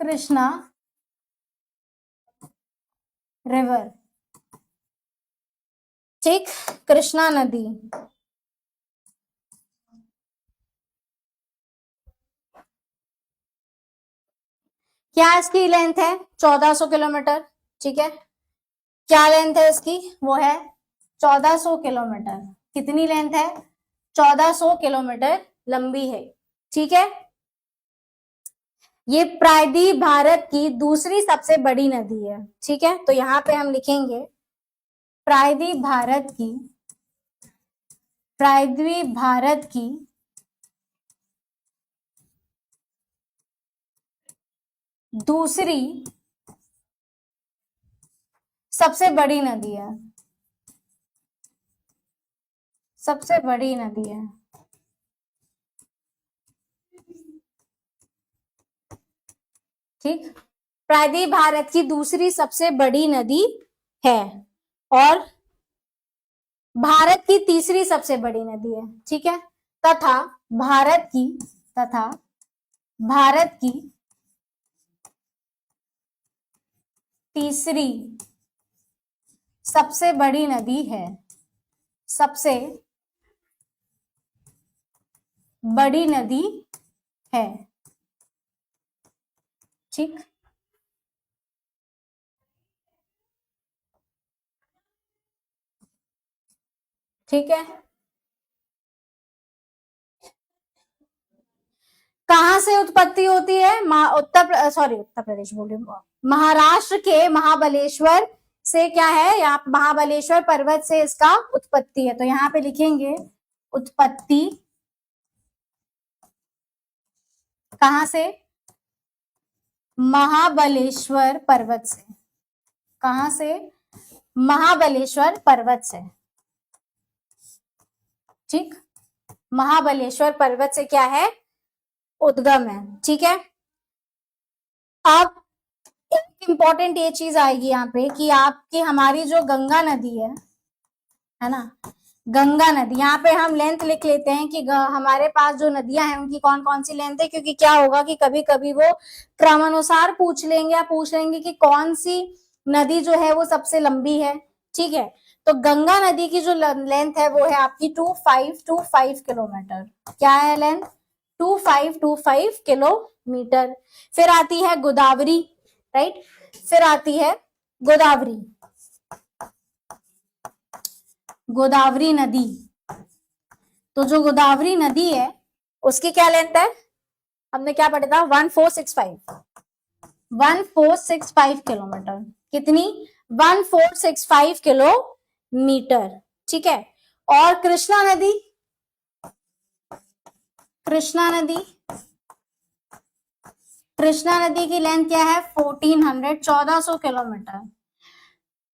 कृष्णा रिवर। ठीक, कृष्णा नदी। क्या इसकी लेंथ है, 1400 किलोमीटर। ठीक है, क्या लेंथ है इसकी, वो है 1400 किलोमीटर। कितनी लेंथ है, 1400 किलोमीटर लंबी है। ठीक है, ये प्रायद्वीप भारत की दूसरी सबसे बड़ी नदी है। ठीक है, तो यहां पे हम लिखेंगे प्रायद्वीप भारत की, प्रायद्वीप भारत की दूसरी सबसे बड़ी नदी है, सबसे बड़ी नदी है। ठीक, प्रायद्वीप भारत की दूसरी सबसे बड़ी नदी है और भारत की तीसरी सबसे बड़ी नदी है। ठीक है, तथा भारत की, तथा भारत की तीसरी सबसे बड़ी नदी है, सबसे बड़ी नदी है। ठीक, ठीक है, कहां से उत्पत्ति होती है, उत्तर प्रदेश बोल रही हूँ, महाराष्ट्र के महाबलेश्वर से क्या है, यहाँ महाबलेश्वर पर्वत से इसका उत्पत्ति है। तो यहाँ पे लिखेंगे उत्पत्ति कहां से, महाबलेश्वर पर्वत से। कहां से, महाबलेश्वर पर्वत से। ठीक, महाबलेश्वर पर्वत से क्या है, उद्गम है। ठीक है, अब एक इंपॉर्टेंट ये चीज आएगी यहाँ पे कि आपकी हमारी जो गंगा नदी है ना, गंगा नदी, यहाँ पे हम लेंथ लिख लेते हैं कि हमारे पास जो नदियां हैं उनकी कौन कौन सी लेंथ है, क्योंकि क्या होगा कि कभी कभी वो क्रमानुसार पूछ लेंगे या पूछ लेंगे कि कौन सी नदी जो है वो सबसे लंबी है। ठीक है, तो गंगा नदी की जो लेंथ है वो है आपकी 2525 किलोमीटर। क्या है लेंथ, 2525 किलोमीटर। फिर आती है गोदावरी, राइट, फिर आती है गोदावरी, गोदावरी नदी। तो जो गोदावरी नदी है उसकी क्या लेंथ है, हमने क्या पढ़ा था, 1465 किलोमीटर। कितनी, 1465 किलोमीटर। ठीक है, और कृष्णा नदी, कृष्णा नदी कृष्णा नदी की लेंथ क्या है 1400 किलोमीटर।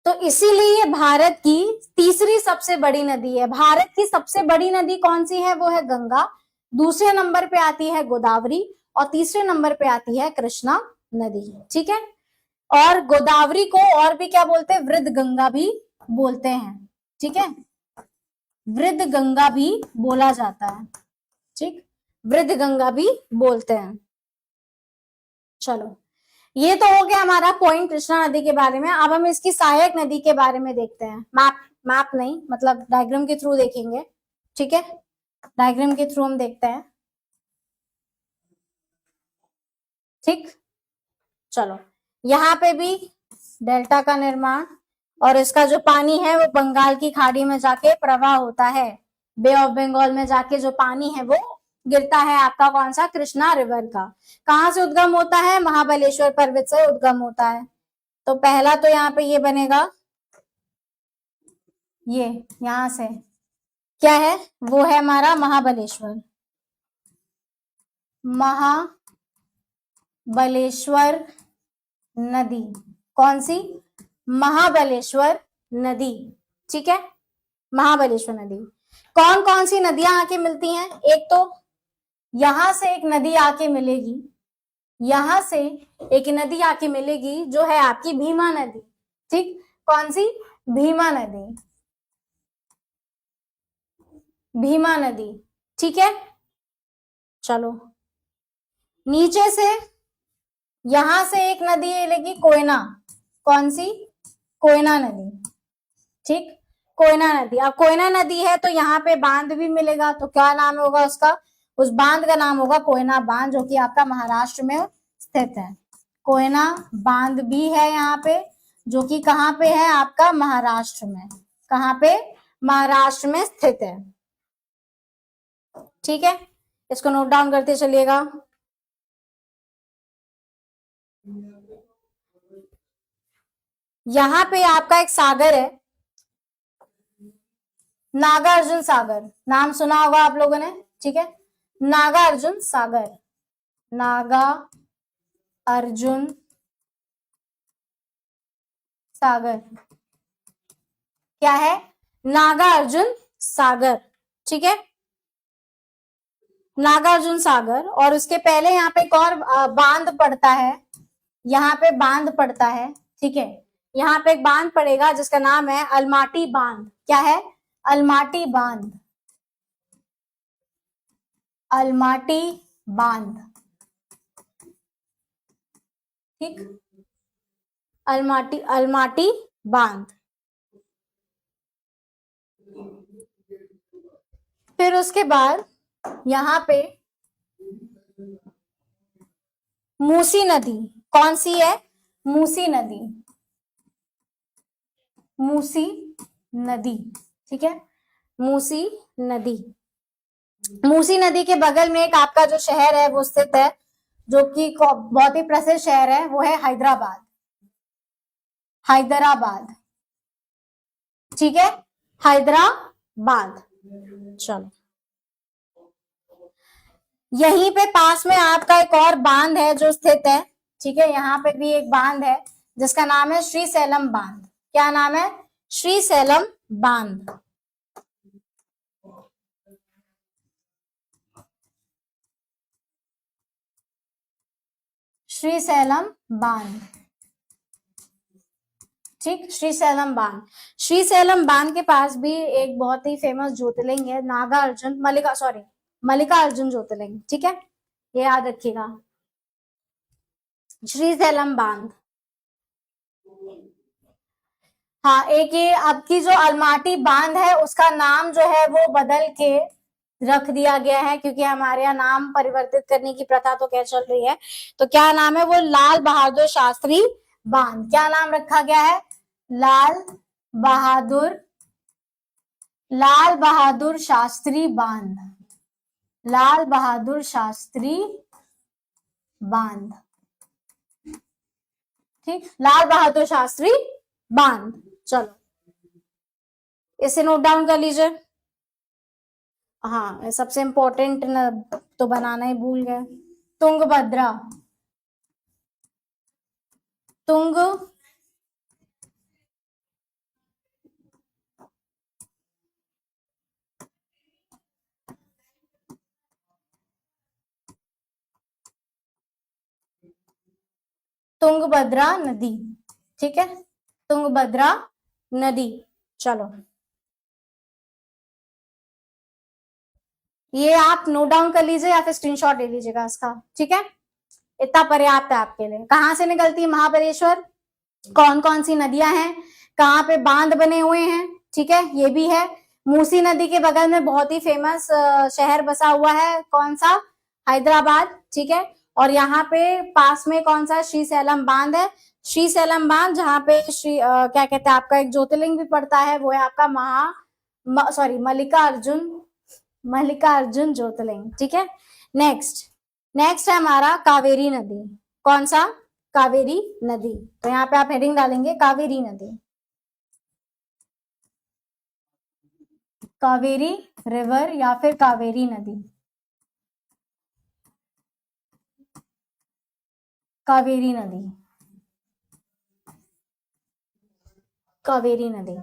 तो इसीलिए ये भारत की तीसरी सबसे बड़ी नदी है। भारत की सबसे बड़ी नदी कौन सी है, वो है गंगा। दूसरे नंबर पे आती है गोदावरी और तीसरे नंबर पे आती है कृष्णा नदी। ठीक है, और गोदावरी को और भी क्या बोलते हैं, वृद्ध गंगा भी बोलते हैं। ठीक है, वृद्ध गंगा भी बोला जाता है। ठीक, वृद्ध गंगा भी बोलते हैं। चलो, ये तो हो गया हमारा पॉइंट कृष्णा नदी के बारे में। अब हम इसकी सहायक नदी के बारे में देखते हैं। मैप नहीं, मतलब डायग्राम के थ्रू देखेंगे। ठीक है, डायग्राम के थ्रू हम देखते हैं। ठीक, चलो, यहाँ पे भी डेल्टा का निर्माण, और इसका जो पानी है वो बंगाल की खाड़ी में जाके प्रवाह होता है। बे ऑफ बंगाल में जाके जो पानी है वो गिरता है आपका कौन सा, कृष्णा रिवर का। कहाँ से उद्गम होता है, महाबलेश्वर पर्वत से उद्गम होता है। तो पहला तो यहाँ पे ये बनेगा, ये यहां से क्या है, वो है हमारा महाबलेश्वर। महाबलेश्वर नदी, कौन सी, महाबलेश्वर नदी। ठीक है, महाबलेश्वर नदी। कौन कौन सी नदियां आके मिलती हैं, एक तो यहां से एक नदी आके मिलेगी, यहां से एक नदी आके मिलेगी जो है आपकी भीमा नदी। ठीक, कौन सी, भीमा नदी, भीमा नदी। ठीक है, चलो, नीचे से यहां से एक नदी मिलेगी कोयना, कौन सी, कोयना नदी। ठीक, कोयना नदी। अब कोयना नदी है तो यहाँ पे बांध भी मिलेगा, तो क्या नाम होगा उसका, उस बांध का नाम होगा कोयना बांध, जो कि आपका महाराष्ट्र में स्थित है। कोयना बांध भी है यहाँ पे, जो कि कहाँ पे है आपका, महाराष्ट्र में। कहाँ पे, महाराष्ट्र में स्थित है। ठीक है, इसको नोट डाउन करते चलिएगा। यहाँ पे आपका एक सागर है, नागार्जुन सागर, नाम सुना होगा आप लोगों ने। ठीक है, नागार्जुन सागर, नागा अर्जुन सागर, क्या है, नागार्जुन सागर। ठीक है, नागार्जुन सागर। और उसके पहले यहाँ पे एक और बांध पड़ता है, यहाँ पे बांध पड़ता है। ठीक है, यहाँ पे एक बांध पड़ेगा जिसका नाम है अलमाटी बांध। क्या है, अलमाटी बांध, अलमाटी बांध। ठीक, अलमाटी, अलमाटी बांध। फिर उसके बाद यहाँ पे मूसी नदी, कौन सी है, मूसी नदी, मूसी नदी। ठीक है, मूसी नदी। मूसी नदी के बगल में एक आपका जो शहर है वो स्थित है, जो कि बहुत ही प्रसिद्ध शहर है, वो है हैदराबाद, हैदराबाद। ठीक है, हैदराबाद। चलो, यहीं पे पास में आपका एक और बांध है जो स्थित है। ठीक है, यहाँ पे भी एक बांध है जिसका नाम है श्री सैलम बांध। क्या नाम है, श्री सैलम बांध। श्री सैलम बांध। ठीक, श्री सैलम बांध। श्री सैलम बांध के पास भी एक बहुत ही फेमस ज्योतिर्लिंग है, नागार्जुन मल्लिकार्जुन ज्योतिर्लिंग। ठीक है, ये याद रखिएगा, श्री सैलम बांध। हाँ, एक ये आपकी जो अलमाटी बांध है उसका नाम जो है वो बदल के रख दिया गया है, क्योंकि हमारे यहाँ नाम परिवर्तित करने की प्रथा तो क्या चल रही है। तो क्या नाम है वो, लाल बहादुर शास्त्री बांध। क्या नाम रखा गया है, लाल बहादुर शास्त्री बांध, लाल बहादुर शास्त्री बांध। ठीक, लाल बहादुर शास्त्री बांध। चलो, इसे नोट डाउन कर लीजिए। हाँ, सबसे इंपॉर्टेंट तो बनाना ही भूल गए, तुंगभद्रा, तुंग, तुंगभद्रा नदी, ठीक है, तुंगभद्रा नदी। चलो ये आप नोट डाउन कर लीजिए या फिर स्क्रीनशॉट ले लीजिएगा इसका, ठीक है, इतना पर्याप्त है आपके लिए। कहां से निकलती है महाबलेश्वर, कौन कौन सी नदियां हैं, कहाँ पे बांध बने हुए हैं, ठीक है, ये भी है। मूसी नदी के बगल में बहुत ही फेमस शहर बसा हुआ है, कौन सा, हैदराबाद, ठीक है। और यहाँ पे पास में कौन सा, श्री सैलम बांध है, श्री सैलम बांध, जहाँ पे क्या कहते हैं आपका एक ज्योतिर्लिंग भी पड़ता है, वो है आपका सॉरी मल्लिका अर्जुन ज्योतिर्लिंग, ठीक है। नेक्स्ट नेक्स्ट है हमारा कावेरी नदी, कौन सा, कावेरी नदी। तो यहाँ पे आप हेडिंग डालेंगे कावेरी नदी, कावेरी रिवर या फिर कावेरी नदी, कावेरी नदी, कावेरी नदी,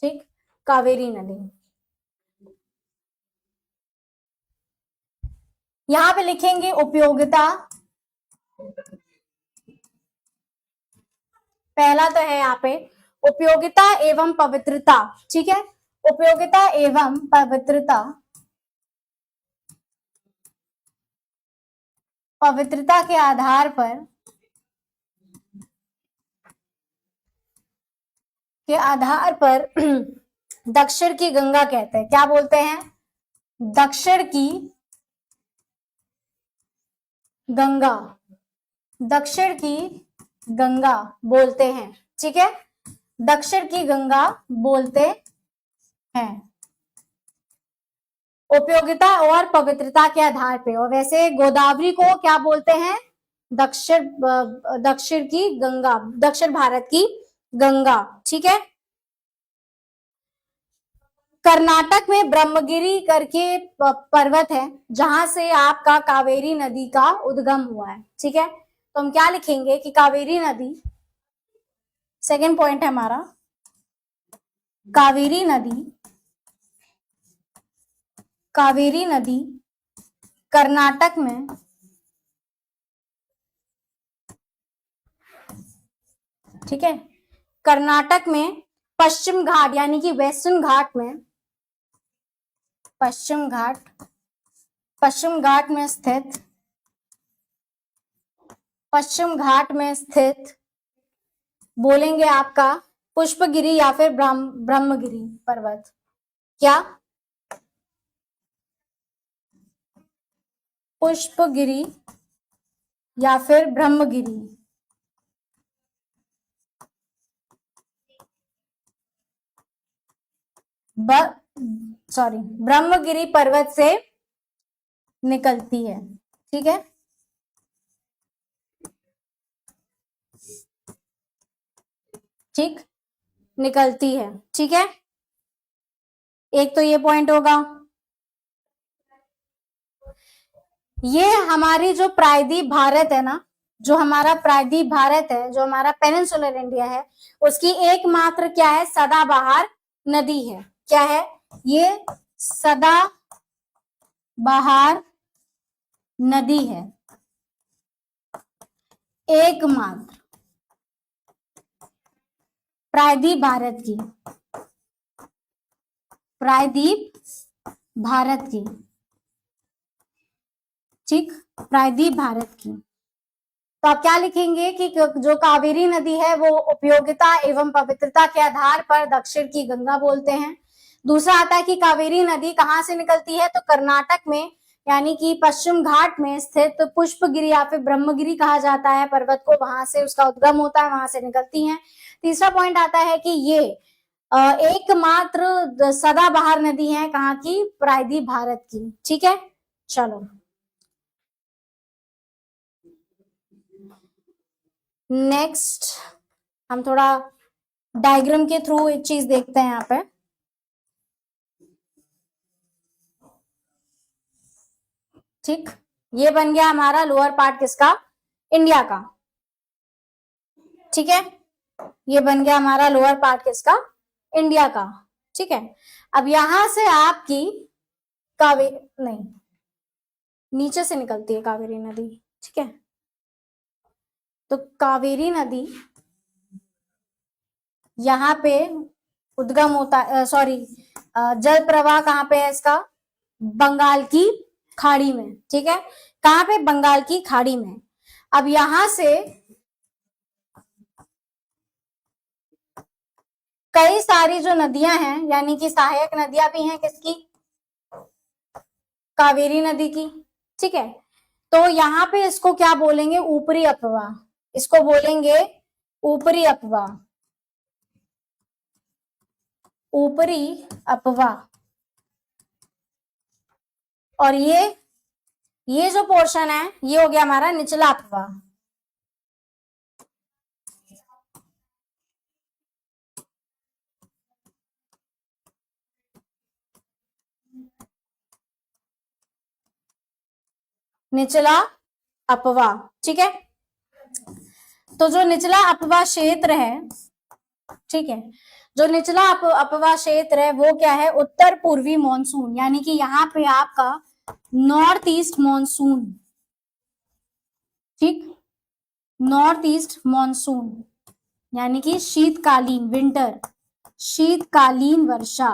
ठीक, कावेरी नदी। यहां पे लिखेंगे उपयोगिता, पहला तो है यहाँ पे उपयोगिता एवं पवित्रता, ठीक है, उपयोगिता एवं पवित्रता, पवित्रता के आधार पर दक्षिण की गंगा कहते हैं, क्या बोलते हैं, दक्षिण की गंगा, दक्षिण की गंगा बोलते हैं, ठीक है, दक्षिण की गंगा बोलते हैं, उपयोगिता और पवित्रता के आधार पे। और वैसे गोदावरी को क्या बोलते हैं, दक्षिण की गंगा, दक्षिण भारत की गंगा, ठीक है। कर्नाटक में ब्रह्मगिरी करके पर्वत है, जहां से आपका कावेरी नदी का उद्गम हुआ है, ठीक है। तो हम क्या लिखेंगे कि कावेरी नदी, सेकेंड पॉइंट है हमारा, कावेरी नदी, कावेरी नदी कर्नाटक में, ठीक है, कर्नाटक में पश्चिम घाट यानी कि वेस्टर्न घाट में, पश्चिम घाट में स्थित, पश्चिम घाट में स्थित बोलेंगे आपका पुष्पगिरी या फिर ब्रह्मगिरी पर्वत, क्या, पुष्पगिरी या फिर ब्रह्मगिरी, ब्रह्मगिरी पर्वत से निकलती है, ठीक है, ठीक, निकलती है, ठीक है। एक तो ये पॉइंट होगा। ये हमारी जो प्रायद्वीप भारत है ना, जो हमारा प्रायद्वीप भारत है, जो हमारा पेनिनसुलर इंडिया है, उसकी एकमात्र क्या है, सदाबहार नदी है, क्या है, ये सदाबहार नदी है, एकमात्र प्रायद्वीप भारत की, प्रायद्वीप भारत की, ठीक, प्रायद्वीप भारत की। तो आप क्या लिखेंगे कि जो कावेरी नदी है वो उपयोगिता एवं पवित्रता के आधार पर दक्षिण की गंगा बोलते हैं। दूसरा आता है कि कावेरी नदी कहाँ से निकलती है, तो कर्नाटक में यानी कि पश्चिम घाट में स्थित पुष्पगिरी या फिर ब्रह्मगिरी कहा जाता है पर्वत को, वहां से उसका उद्गम होता है, वहां से निकलती है। तीसरा पॉइंट आता है कि ये एकमात्र सदाबहार नदी है कहाँ की, प्रायद्वीप भारत की, ठीक है। चलो नेक्स्ट हम थोड़ा डायग्राम के थ्रू एक चीज देखते हैं यहाँ पे। ठीक, ये बन गया हमारा लोअर पार्ट किसका, इंडिया का। ठीक है, ये बन गया हमारा लोअर पार्ट किसका, इंडिया का। ठीक है, अब यहां से आपकी कावेरी नहीं, नीचे से निकलती है कावेरी नदी। ठीक है, तो कावेरी नदी यहाँ पे उद्गम होता, सॉरी, जल प्रवाह कहाँ पे है इसका, बंगाल की खाड़ी में। ठीक है, कहाँ पे, बंगाल की खाड़ी में। अब यहां से कई सारी जो नदियां हैं, यानी कि सहायक नदियां भी हैं किसकी, कावेरी नदी की। ठीक है, तो यहाँ पे इसको क्या बोलेंगे, ऊपरी अपवाह, इसको बोलेंगे ऊपरी अपवाह, ऊपरी अपवाह। और ये जो पोर्शन है ये हो गया हमारा निचला अपवाह। निचला अपवाह। ठीक है, तो जो निचला अपवाह क्षेत्र है, ठीक है, जो निचला अपवाह क्षेत्र है वो क्या है, उत्तर पूर्वी मॉनसून, यानी कि यहाँ पे आपका नॉर्थ ईस्ट मॉनसून। ठीक, नॉर्थ ईस्ट मॉनसून यानी कि शीतकालीन, विंटर, शीतकालीन वर्षा,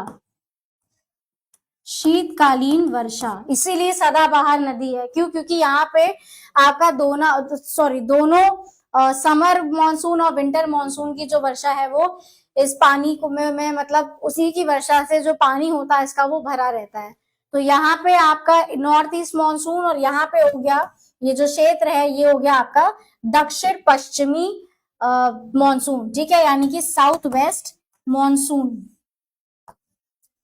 शीतकालीन वर्षा, इसीलिए सदाबहार नदी है। क्यों, क्योंकि यहाँ पे आपका दोनों समर मॉनसून और विंटर मॉनसून की जो वर्षा है वो इस पानी को में मतलब उसी की वर्षा से जो पानी होता है इसका वो भरा रहता है। तो यहाँ पे आपका नॉर्थ ईस्ट मॉनसून, और यहाँ पे हो गया ये जो क्षेत्र है ये हो गया आपका दक्षिण पश्चिमी मॉनसून। ठीक है, यानी कि साउथ वेस्ट मॉनसून,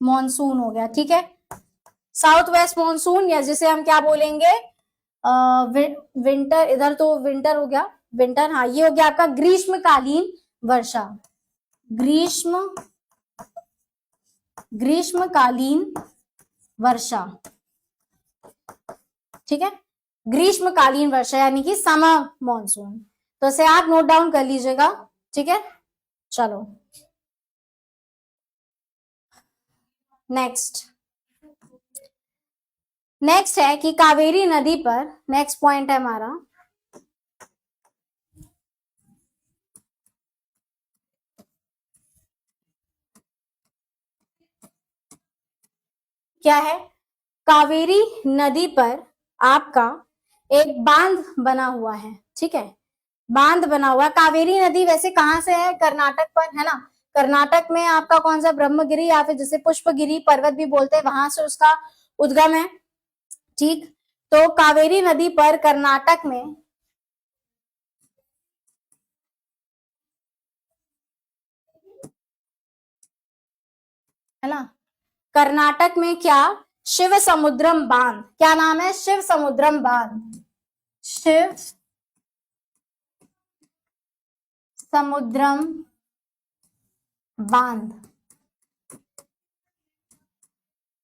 मॉनसून हो गया। ठीक है, साउथ वेस्ट मॉनसून, या जिसे हम क्या बोलेंगे, विंटर, इधर तो विंटर हो गया, विंटर, हाँ, ये हो गया आपका ग्रीष्मकालीन वर्षा, ग्रीष्मकालीन वर्षा। ठीक है, ग्रीष्मकालीन वर्षा यानी कि समर मॉनसून, तो इसे आप नोट डाउन कर लीजिएगा। ठीक है, चलो नेक्स्ट है कि कावेरी नदी पर, नेक्स्ट पॉइंट है हमारा, क्या है, कावेरी नदी पर आपका एक बांध बना हुआ है। ठीक है, बांध बना हुआ है। कावेरी नदी वैसे कहां से है, कर्नाटक पर है ना, कर्नाटक में आपका कौन सा, ब्रह्मगिरी या फिर जिसे पुष्पगिरी पर्वत भी बोलते हैं, वहां से उसका उद्गम है। ठीक, तो कावेरी नदी पर कर्नाटक में, है ना, कर्नाटक में क्या, शिव समुद्रम बांध, क्या नाम है, शिव समुद्रम बांध, शिव समुद्रम बांध,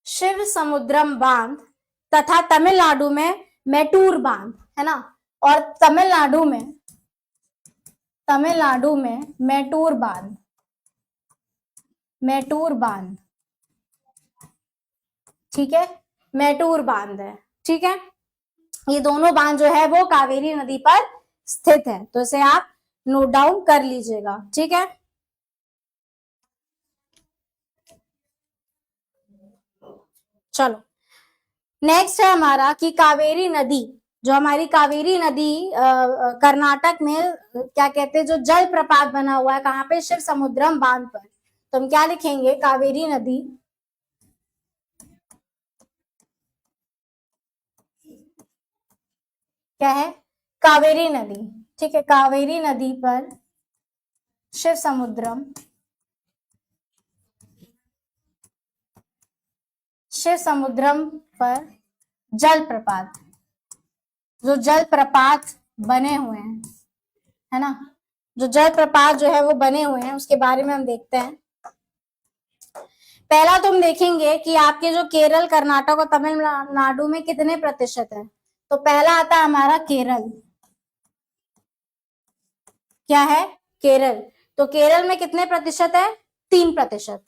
शिव समुद्रम बांध, तथा तमिलनाडु में मेटूर बांध, है ना, और तमिलनाडु में मेटूर बांध, मेटूर बांध। ठीक है, मेटूर बांध है। ठीक है, ये दोनों बांध जो है वो कावेरी नदी पर स्थित है, तो इसे आप नोट डाउन कर लीजिएगा। ठीक है, चलो नेक्स्ट है हमारा कि कावेरी नदी, जो हमारी कावेरी नदी कर्नाटक में क्या कहते हैं, जो जल प्रपात बना हुआ है कहाँ पे, शिव समुद्रम बांध पर, तो हम क्या लिखेंगे, कावेरी नदी, क्या है, कावेरी नदी। ठीक है, कावेरी नदी पर शिव समुद्रम, शिव समुद्रम पर जल प्रपात, जो जल प्रपात बने हुए हैं, है ना, जो जल प्रपात जो है वो बने हुए हैं उसके बारे में हम देखते हैं। पहला तुम देखेंगे कि आपके जो केरल, कर्नाटक और तमिलनाडु में कितने प्रतिशत है। तो पहला आता है हमारा केरल। क्या है? केरल। तो केरल में कितने प्रतिशत है? 3%।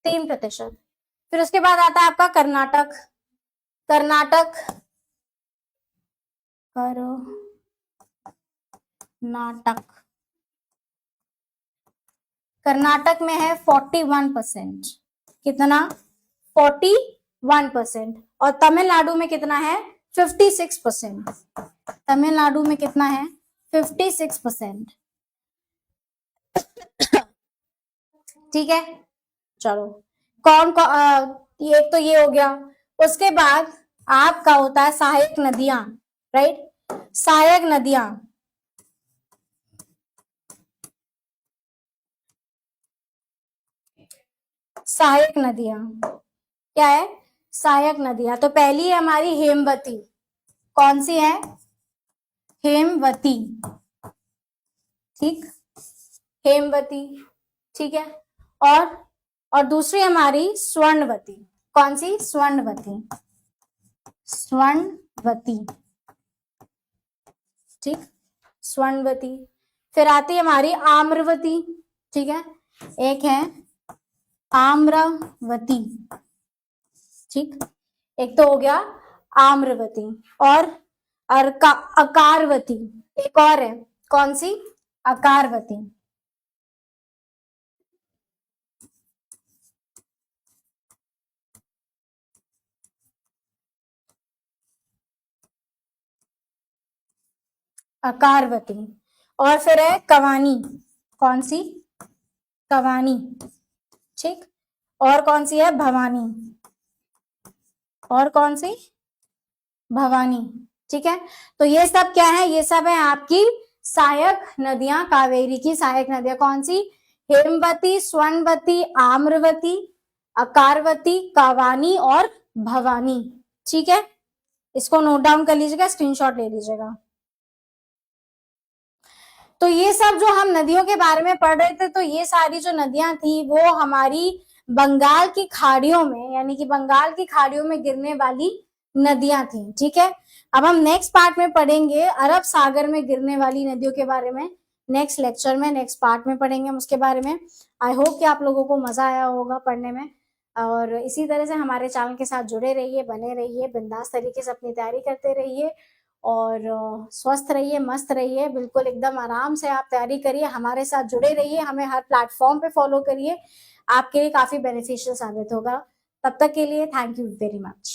3%। फिर उसके बाद आता है आपका कर्नाटक। कर्नाटक, कर्नाटक में है 41%। कितना? 41%। और तमिलनाडु में कितना है? 56%। तमिलनाडु में कितना है? 56%। ठीक है, चलो। एक तो ये हो गया। उसके बाद आपका होता है सहायक नदियां, राइट। सहायक नदियां, सहायक नदियां क्या है? सहायक नदियां। तो पहली है हमारी हेमवती। कौन सी है? हेमवती। ठीक, हेमवती। ठीक है। और दूसरी हमारी स्वर्णवती। कौन सी? स्वर्णवती। स्वर्णवती। ठीक, स्वर्णवती। फिर आती है हमारी आम्रवती। ठीक है, एक है आम्रवती। ठीक, एक तो हो गया आम्रवती। और अकारवती, एक और है। कौन सी? अकारवती। अकारवती। और फिर है कवानी। कौन सी? कवानी। ठीक, और कौन सी है? भवानी। और कौन सी? भवानी। ठीक है, तो ये सब क्या है? ये सब है आपकी सहायक नदियां, कावेरी की सहायक नदियां। कौन सी? हेमवती, स्वर्णवती, आम्रवती, अकारवती, कावानी और भवानी। ठीक है, इसको नोट डाउन कर लीजिएगा, स्क्रीनशॉट ले लीजिएगा। तो ये सब जो हम नदियों के बारे में पढ़ रहे थे, तो ये सारी जो नदियां थी वो हमारी बंगाल की खाड़ियों में, यानी कि बंगाल की खाड़ियों में गिरने वाली नदियां थी। ठीक है, अब हम नेक्स्ट पार्ट में पढ़ेंगे अरब सागर में गिरने वाली नदियों के बारे में। नेक्स्ट लेक्चर में, नेक्स्ट पार्ट में पढ़ेंगे हम उसके बारे में। आई होप कि आप लोगों को मजा आया होगा पढ़ने में। और इसी तरह से हमारे चैनल के साथ जुड़े रहिए, बने रहिए, बिंदास तरीके से अपनी तैयारी करते रहिए और स्वस्थ रहिए, मस्त रहिए, बिल्कुल एकदम आराम से आप तैयारी करिए, हमारे साथ जुड़े रहिए, हमें हर प्लेटफॉर्म पे फॉलो करिए। आपके लिए काफी बेनिफिशियल साबित होगा। तब तक के लिए थैंक यू वेरी मच।